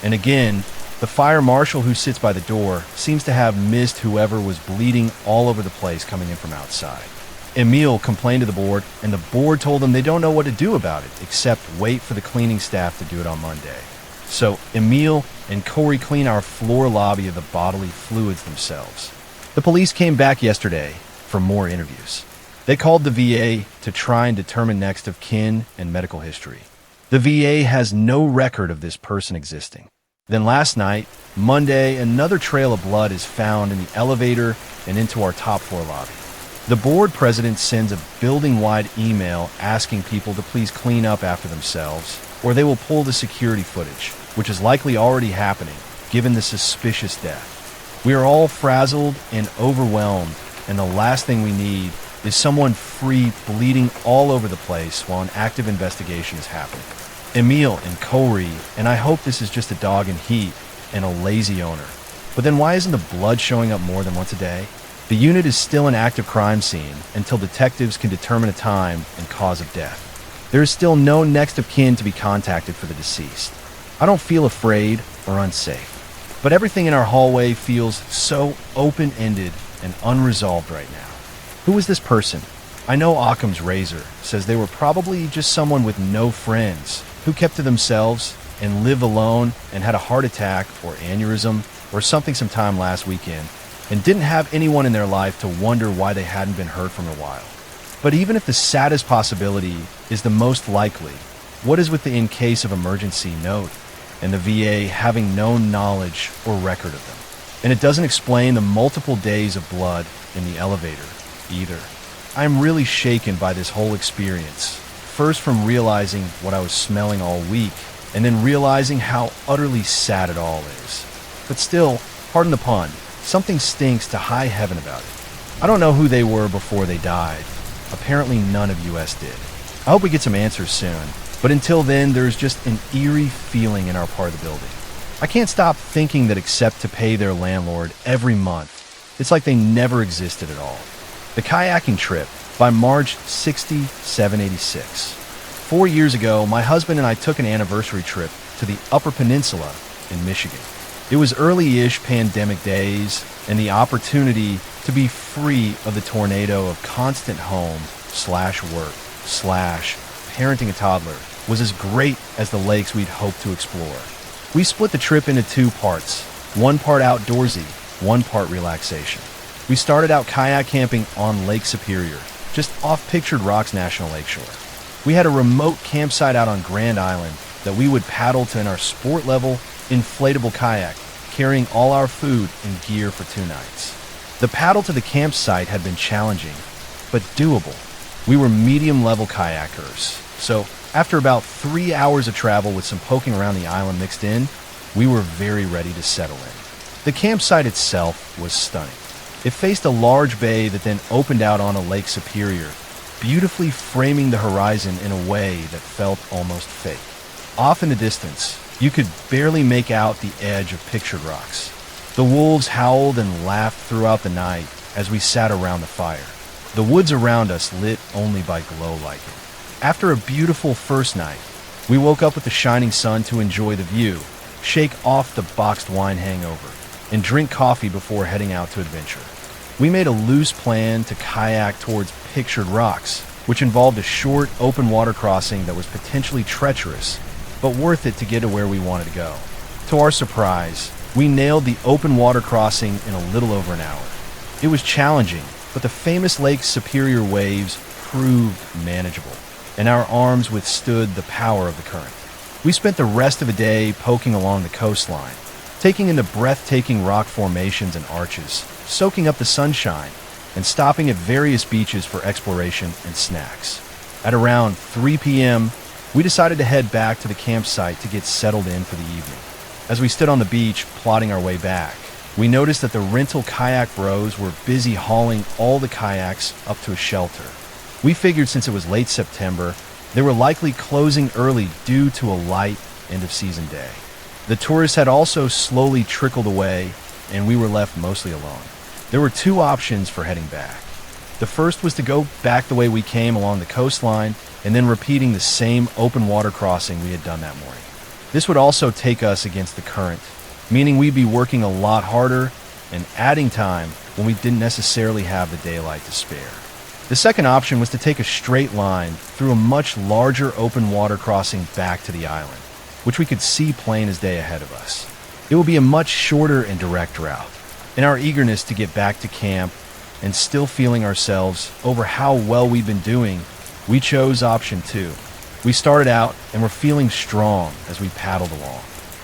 And again, the fire marshal who sits by the door seems to have missed whoever was bleeding all over the place coming in from outside. Emil complained to the board, and the board told them they don't know what to do about it except wait for the cleaning staff to do it on Monday. So Emil and Corey clean our floor lobby of the bodily fluids themselves. The police came back yesterday for more interviews. They called the VA to try and determine next of kin and medical history. The VA has no record of this person existing. Then last night, Monday, another trail of blood is found in the elevator and into our top floor lobby. The board president sends a building-wide email asking people to please clean up after themselves, or they will pull the security footage, which is likely already happening, given the suspicious death. We are all frazzled and overwhelmed, and the last thing we need is someone free bleeding all over the place while an active investigation is happening. Emil and Corey, and I hope this is just a dog in heat and a lazy owner. But then why isn't the blood showing up more than once a day? The unit is still an active crime scene until detectives can determine a time and cause of death. There is still no next of kin to be contacted for the deceased. I don't feel afraid or unsafe. But everything in our hallway feels so open-ended and unresolved right now. Who is this person? I know Occam's razor says they were probably just someone with no friends who kept to themselves and lived alone and had a heart attack or aneurysm or something sometime last weekend and didn't have anyone in their life to wonder why they hadn't been heard from in a while. But even if the saddest possibility is the most likely, what is with the in case of emergency note and the VA having no knowledge or record of them? And it doesn't explain the multiple days of blood in the elevator either. I'm really shaken by this whole experience. First from realizing what I was smelling all week, and then realizing how utterly sad it all is. But still, pardon the pun, something stinks to high heaven about it. I don't know who they were before they died. Apparently none of us did. I hope we get some answers soon. But until then, there's just an eerie feeling in our part of the building. I can't stop thinking that except to pay their landlord every month, it's like they never existed at all. The kayaking trip by March 6786. 4 years ago, my husband and I took an anniversary trip to the Upper Peninsula in Michigan. It was early-ish pandemic days, and the opportunity to be free of the tornado of constant home/work/parenting a toddler was as great as the lakes we'd hoped to explore. We split the trip into two parts, one part outdoorsy, one part relaxation. We started out kayak camping on Lake Superior, just off Pictured Rocks National Lakeshore. We had a remote campsite out on Grand Island that we would paddle to in our sport-level, inflatable kayak, carrying all our food and gear for 2 nights. The paddle to the campsite had been challenging, but doable. We were medium-level kayakers, so after about 3 hours of travel with some poking around the island mixed in, we were very ready to settle in. The campsite itself was stunning. It faced a large bay that then opened out on a Lake Superior, beautifully framing the horizon in a way that felt almost fake. Off in the distance, you could barely make out the edge of Pictured Rocks. The wolves howled and laughed throughout the night as we sat around the fire, the woods around us lit only by glow lighting. After a beautiful first night, we woke up with the shining sun to enjoy the view, shake off the boxed wine hangover, and drink coffee before heading out to adventure. We made a loose plan to kayak towards Pictured Rocks, which involved a short, open water crossing that was potentially treacherous, but worth it to get to where we wanted to go. To our surprise, we nailed the open water crossing in a little over an hour. It was challenging, but the famous Lake Superior waves proved manageable, and our arms withstood the power of the current. We spent the rest of the day poking along the coastline, taking in the breathtaking rock formations and arches, soaking up the sunshine, and stopping at various beaches for exploration and snacks. At around 3 p.m., we decided to head back to the campsite to get settled in for the evening. As we stood on the beach plotting our way back, we noticed that the rental kayak bros were busy hauling all the kayaks up to a shelter. We figured since it was late September, they were likely closing early due to a light end-of-season day. The tourists had also slowly trickled away, and we were left mostly alone. There were 2 options for heading back. The first was to go back the way we came along the coastline and then repeating the same open water crossing we had done that morning. This would also take us against the current, meaning we'd be working a lot harder and adding time when we didn't necessarily have the daylight to spare. The second option was to take a straight line through a much larger open water crossing back to the island, which we could see plain as day ahead of us. It would be a much shorter and direct route. In our eagerness to get back to camp and still feeling ourselves over how well we've been doing, we chose option 2. We started out and were feeling strong as we paddled along.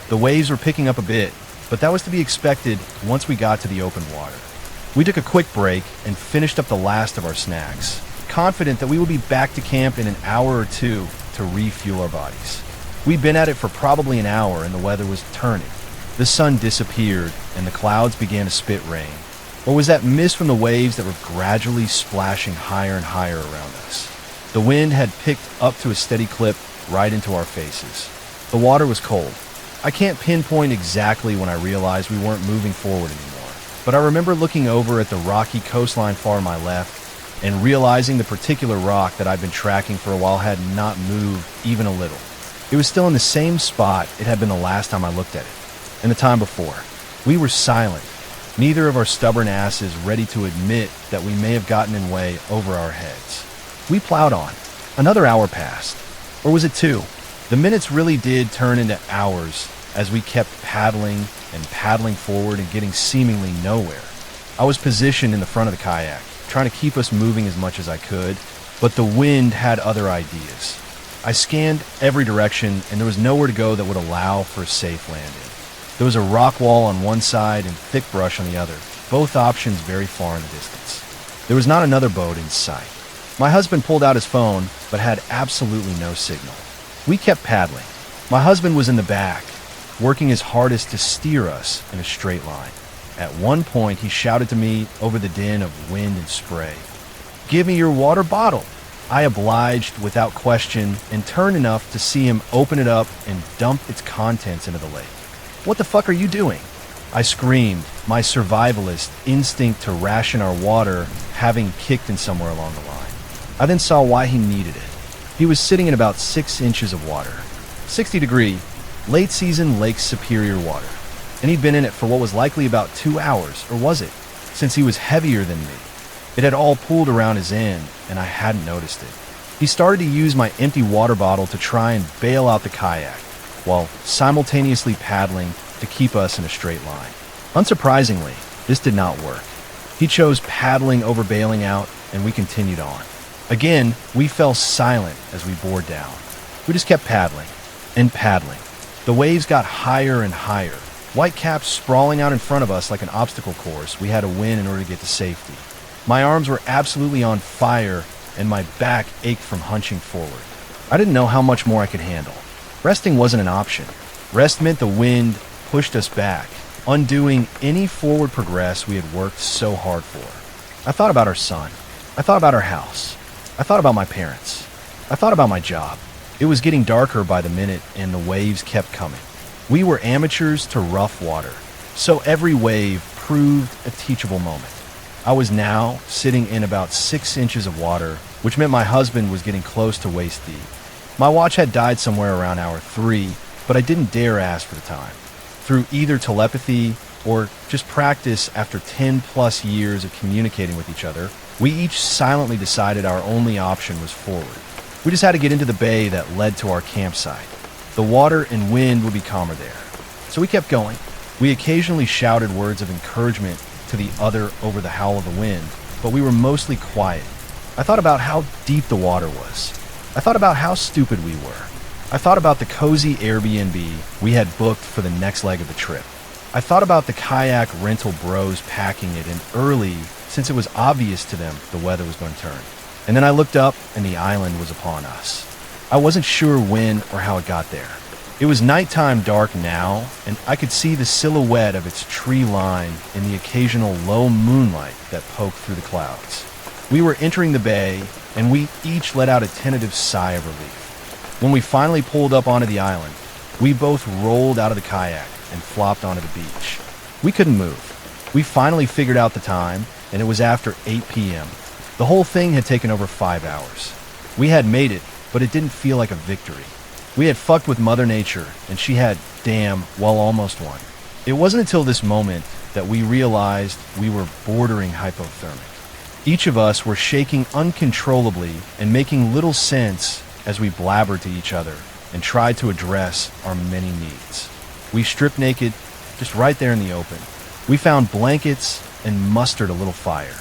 The waves were picking up a bit, but that was to be expected once we got to the open water. We took a quick break and finished up the last of our snacks, confident that we would be back to camp in an hour or two to refuel our bodies. We'd been at it for probably an hour and the weather was turning. The sun disappeared and the clouds began to spit rain. Or was that mist from the waves that were gradually splashing higher and higher around us? The wind had picked up to a steady clip right into our faces. The water was cold. I can't pinpoint exactly when I realized we weren't moving forward anymore, but I remember looking over at the rocky coastline far to my left and realizing the particular rock that I'd been tracking for a while had not moved even a little. It was still in the same spot it had been the last time I looked at it, and the time before. We were silent, neither of our stubborn asses ready to admit that we may have gotten in way over our heads. We plowed on. Another hour passed. Or was it 2? The minutes really did turn into hours as we kept paddling and paddling forward and getting seemingly nowhere. I was positioned in the front of the kayak, trying to keep us moving as much as I could, but the wind had other ideas. I scanned every direction and there was nowhere to go that would allow for a safe landing. There was a rock wall on one side and thick brush on the other, both options very far in the distance. There was not another boat in sight. My husband pulled out his phone, but had absolutely no signal. We kept paddling. My husband was in the back, working his hardest to steer us in a straight line. At one point, he shouted to me over the din of wind and spray, "Give me your water bottle." I obliged without question and turned enough to see him open it up and dump its contents into the lake. "What the fuck are you doing?" I screamed, my survivalist instinct to ration our water having kicked in somewhere along the line. I then saw why he needed it. He was sitting in about 6 inches of water. 60-degree, late-season Lake Superior water. And he'd been in it for what was likely about 2 hours, or was it? Since he was heavier than me. It had all pooled around his end, and I hadn't noticed it. He started to use my empty water bottle to try and bail out the kayak, while simultaneously paddling to keep us in a straight line. Unsurprisingly, this did not work. He chose paddling over bailing out, and we continued on. Again, we fell silent as we bore down. We just kept paddling and paddling. The waves got higher and higher. White caps sprawling out in front of us like an obstacle course we had to win in order to get to safety. My arms were absolutely on fire, and my back ached from hunching forward. I didn't know how much more I could handle. Resting wasn't an option. Rest meant the wind pushed us back, undoing any forward progress we had worked so hard for. I thought about our son. I thought about our house. I thought about my parents. I thought about my job. It was getting darker by the minute, and the waves kept coming. We were amateurs to rough water, so every wave proved a teachable moment. I was now sitting in about 6 inches of water, which meant my husband was getting close to waist deep. My watch had died somewhere around hour 3, but I didn't dare ask for the time. Through either telepathy or just practice after 10 plus years of communicating with each other, we each silently decided our only option was forward. We just had to get into the bay that led to our campsite. The water and wind would be calmer there. So we kept going. We occasionally shouted words of encouragement to the other over the howl of the wind, but we were mostly quiet. I thought about how deep the water was. I thought about how stupid we were. I thought about the cozy Airbnb we had booked for the next leg of the trip. I thought about the kayak rental bros packing it in early since it was obvious to them the weather was going to turn. And then I looked up and the island was upon us. I wasn't sure when or how it got there. It was nighttime dark now, and I could see the silhouette of its tree line in the occasional low moonlight that poked through the clouds. We were entering the bay, and we each let out a tentative sigh of relief. When we finally pulled up onto the island, we both rolled out of the kayak and flopped onto the beach. We couldn't move. We finally figured out the time, and it was after 8 p.m. The whole thing had taken over 5 hours. We had made it, but it didn't feel like a victory. We had fucked with Mother Nature, and she had, almost won. It wasn't until this moment that we realized we were bordering hypothermic. Each of us were shaking uncontrollably and making little sense as we blabbered to each other and tried to address our many needs. We stripped naked, just right there in the open. We found blankets and mustered a little fire.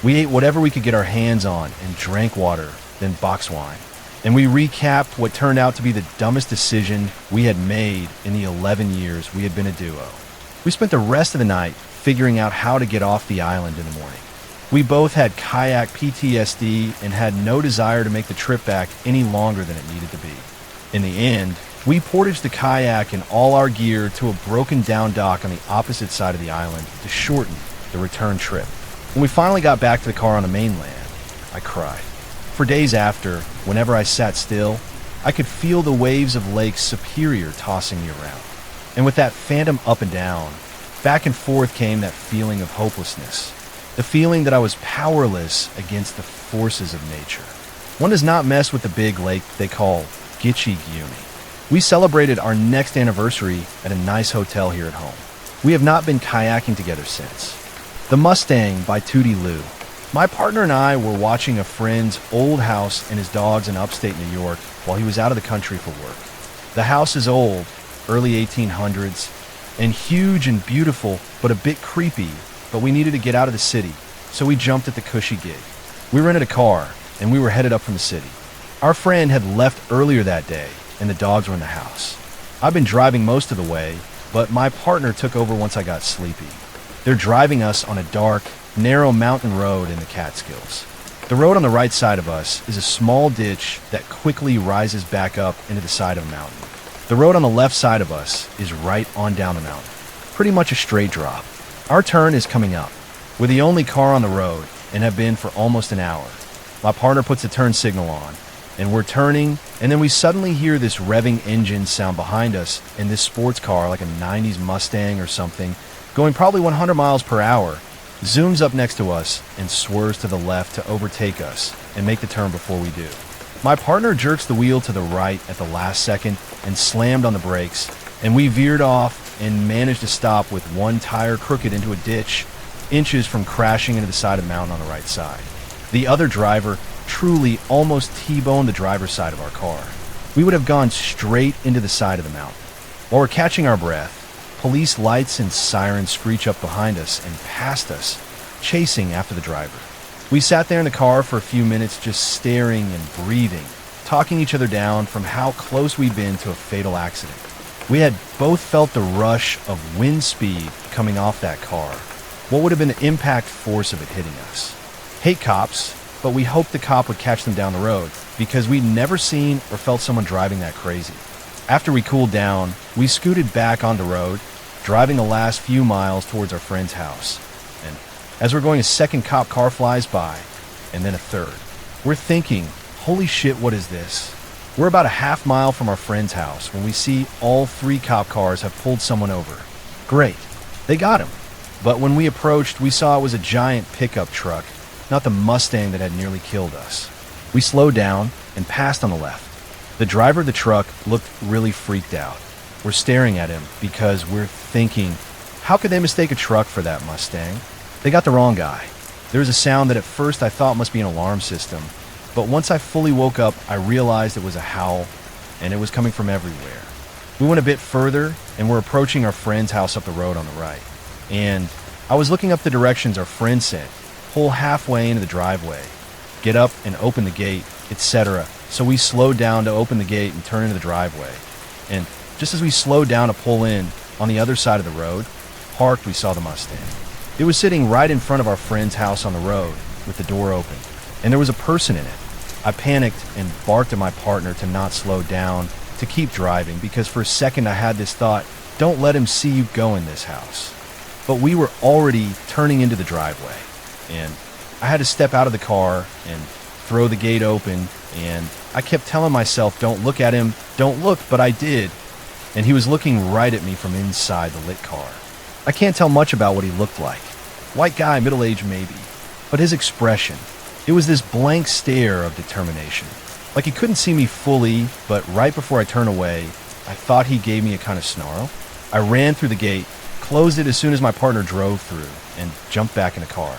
We ate whatever we could get our hands on and drank water, then box wine. And we recapped what turned out to be the dumbest decision we had made in the 11 years we had been a duo. We spent the rest of the night figuring out how to get off the island in the morning. We both had kayak PTSD and had no desire to make the trip back any longer than it needed to be. In the end, we portaged the kayak and all our gear to a broken down dock on the opposite side of the island to shorten the return trip. When we finally got back to the car on the mainland, I cried. For days after, whenever I sat still, I could feel the waves of Lake Superior tossing me around. And with that phantom up and down, back and forth came that feeling of hopelessness. The feeling that I was powerless against the forces of nature. One does not mess with the big lake they call Gitche-Gumi. We celebrated our next anniversary at a nice hotel here at home. We have not been kayaking together since. The Mustang by Tootie Lou. My partner and I were watching a friend's old house and his dogs in upstate New York while he was out of the country for work. The house is old, early 1800s, and huge and beautiful, but a bit creepy, but we needed to get out of the city, so we jumped at the cushy gig. We rented a car, and we were headed up from the city. Our friend had left earlier that day, and the dogs were in the house. I've been driving most of the way, but my partner took over once I got sleepy. They're driving us on a dark, narrow mountain road in the Catskills. The road on the right side of us is a small ditch that quickly rises back up into the side of a mountain. The road on the left side of us is right on down the mountain. Pretty much a straight drop. Our turn is coming up. We're the only car on the road and have been for almost an hour. My partner puts the turn signal on, and we're turning, and then we suddenly hear this revving engine sound behind us, and this sports car, like a 90s Mustang or something, going probably 100 miles per hour, zooms up next to us and swerves to the left to overtake us and make the turn before we do. My partner jerks the wheel to the right at the last second and slammed on the brakes, and we veered off and managed to stop with one tire crooked into a ditch, inches from crashing into the side of the mountain on the right side. The other driver truly almost T-boned the driver's side of our car. We would have gone straight into the side of the mountain. While we're catching our breath, police lights and sirens screech up behind us and past us, chasing after the driver. We sat there in the car for a few minutes just staring and breathing, talking each other down from how close we'd been to a fatal accident. We had both felt the rush of wind speed coming off that car. What would have been the impact force of it hitting us? Hate cops, but we hoped the cop would catch them down the road because we'd never seen or felt someone driving that crazy. After we cooled down, we scooted back on the road, driving the last few miles towards our friend's house. And as we're going, a second cop car flies by, and then a third. We're thinking, holy shit, what is this? We're about a half mile from our friend's house when we see all three cop cars have pulled someone over. Great, they got him. But when we approached, we saw it was a giant pickup truck, not the Mustang that had nearly killed us. We slowed down and passed on the left. The driver of the truck looked really freaked out. We're staring at him because we're thinking, how could they mistake a truck for that Mustang? They got the wrong guy. There was a sound that at first I thought must be an alarm system, but once I fully woke up, I realized it was a howl, and it was coming from everywhere. We went a bit further, and we're approaching our friend's house up the road on the right. And I was looking up the directions our friend sent, pull halfway into the driveway, get up and open the gate, etc. So we slowed down to open the gate and turn into the driveway. And just as we slowed down to pull in, on the other side of the road, parked, we saw the Mustang. It was sitting right in front of our friend's house on the road with the door open, and there was a person in it. I panicked and barked at my partner to not slow down, to keep driving, because for a second I had this thought, don't let him see you go in this house. But we were already turning into the driveway, and I had to step out of the car and throw the gate open, and I kept telling myself, don't look at him, don't look, but I did, and he was looking right at me from inside the lit car. I can't tell much about what he looked like. White guy, middle-aged maybe, but his expression, it was this blank stare of determination. Like he couldn't see me fully, but right before I turned away, I thought he gave me a kind of snarl. I ran through the gate, closed it as soon as my partner drove through, and jumped back in the car.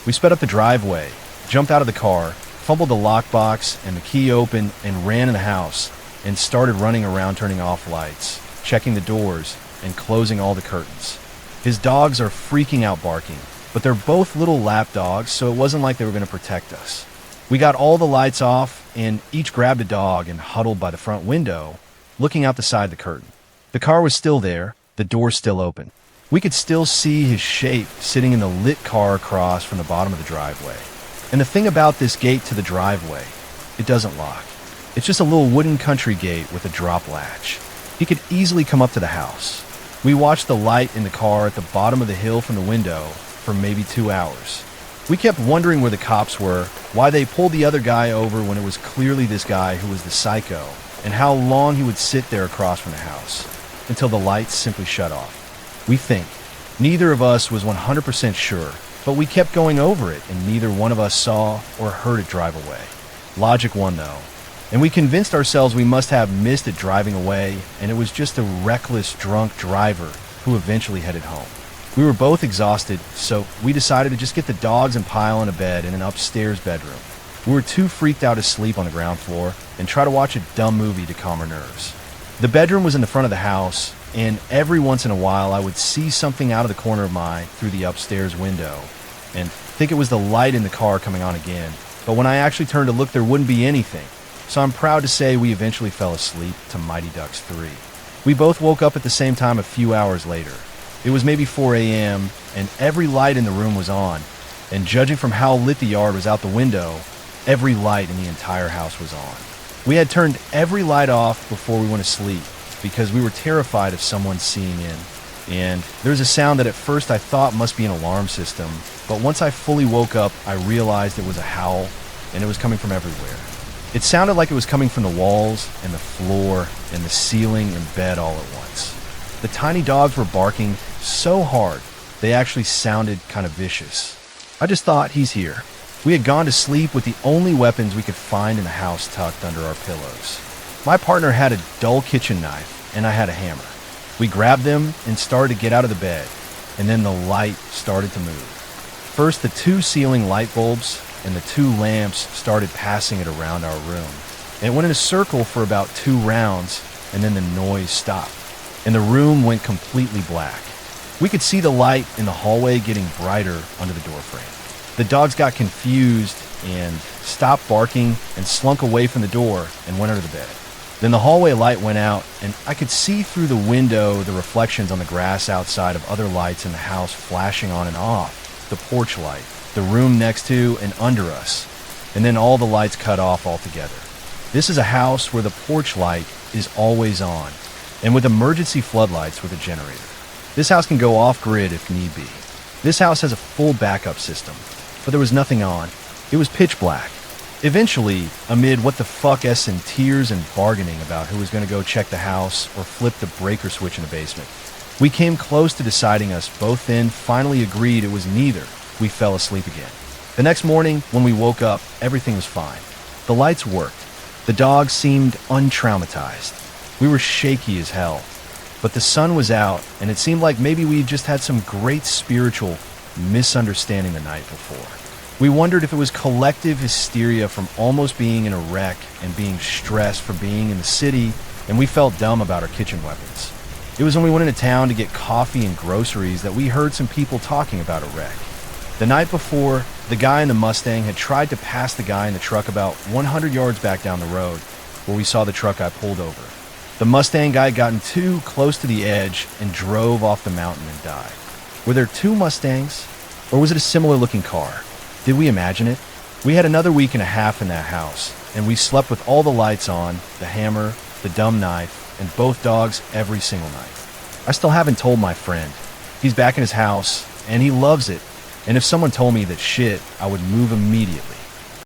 We sped up the driveway, jumped out of the car, fumbled the lockbox and the key open, and ran in the house, and started running around turning off lights, checking the doors, and closing all the curtains. His dogs are freaking out barking, but they're both little lap dogs, so it wasn't like they were going to protect us. We got all the lights off and each grabbed a dog and huddled by the front window, looking out the side of the curtain. The car was still there, the door still open. We could still see his shape sitting in the lit car across from the bottom of the driveway. And the thing about this gate to the driveway, it doesn't lock. It's just a little wooden country gate with a drop latch. He could easily come up to the house. We watched the light in the car at the bottom of the hill from the window for maybe 2 hours. We kept wondering where the cops were, why they pulled the other guy over when it was clearly this guy who was the psycho, and how long he would sit there across from the house, until the lights simply shut off. We think. Neither of us was 100% sure, but we kept going over it, and neither one of us saw or heard it drive away. Logic won, though, and we convinced ourselves we must have missed it driving away, and it was just a reckless, drunk driver who eventually headed home. We were both exhausted, so we decided to just get the dogs and pile in a bed in an upstairs bedroom. We were too freaked out to sleep on the ground floor and try to watch a dumb movie to calm our nerves. The bedroom was in the front of the house, and every once in a while I would see something out of the corner of my eye through the upstairs window and think it was the light in the car coming on again. But when I actually turned to look, there wouldn't be anything. So I'm proud to say we eventually fell asleep to Mighty Ducks 3. We both woke up at the same time a few hours later. It was maybe 4 a.m., and every light in the room was on, and judging from how lit the yard was out the window, every light in the entire house was on. We had turned every light off before we went to sleep because we were terrified of someone seeing in. And there was a sound that at first I thought must be an alarm system, but once I fully woke up, I realized it was a howl, and it was coming from everywhere. It sounded like it was coming from the walls and the floor and the ceiling and bed all at once. The tiny dogs were barking so hard, they actually sounded kind of vicious. I just thought, he's here. We had gone to sleep with the only weapons we could find in the house tucked under our pillows. My partner had a dull kitchen knife, and I had a hammer. We grabbed them and started to get out of the bed, and then the light started to move. First, the 2 ceiling light bulbs and the 2 lamps started passing it around our room. And it went in a circle for about 2 rounds, and then the noise stopped, and the room went completely black. We could see the light in the hallway getting brighter under the doorframe. The dogs got confused and stopped barking and slunk away from the door and went under the bed. Then the hallway light went out, and I could see through the window the reflections on the grass outside of other lights in the house flashing on and off, the porch light, the room next to and under us, and then all the lights cut off altogether. This is a house where the porch light is always on, and with emergency floodlights with a generator. This house can go off-grid if need be. This house has a full backup system, but there was nothing on. It was pitch black. Eventually, amid what the fuck-s and tears and bargaining about who was going to go check the house or flip the breaker switch in the basement, we came close to deciding us both then finally agreed it was neither. We fell asleep again. The next morning, when we woke up, everything was fine. The lights worked. The dogs seemed untraumatized. We were shaky as hell. But the sun was out, and it seemed like maybe we just had some great spiritual misunderstanding the night before. We wondered if it was collective hysteria from almost being in a wreck and being stressed for being in the city, and we felt dumb about our kitchen weapons. It was when we went into town to get coffee and groceries that we heard some people talking about a wreck. The night before, the guy in the Mustang had tried to pass the guy in the truck about 100 yards back down the road, where we saw the truck got pulled over. The Mustang guy had gotten too close to the edge and drove off the mountain and died. Were there 2 Mustangs? Or was it a similar looking car? Did we imagine it? We had another week and a half in that house, and we slept with all the lights on, the hammer, the dumb knife, and both dogs every single night. I still haven't told my friend. He's back in his house, and he loves it, and if someone told me that shit, I would move immediately.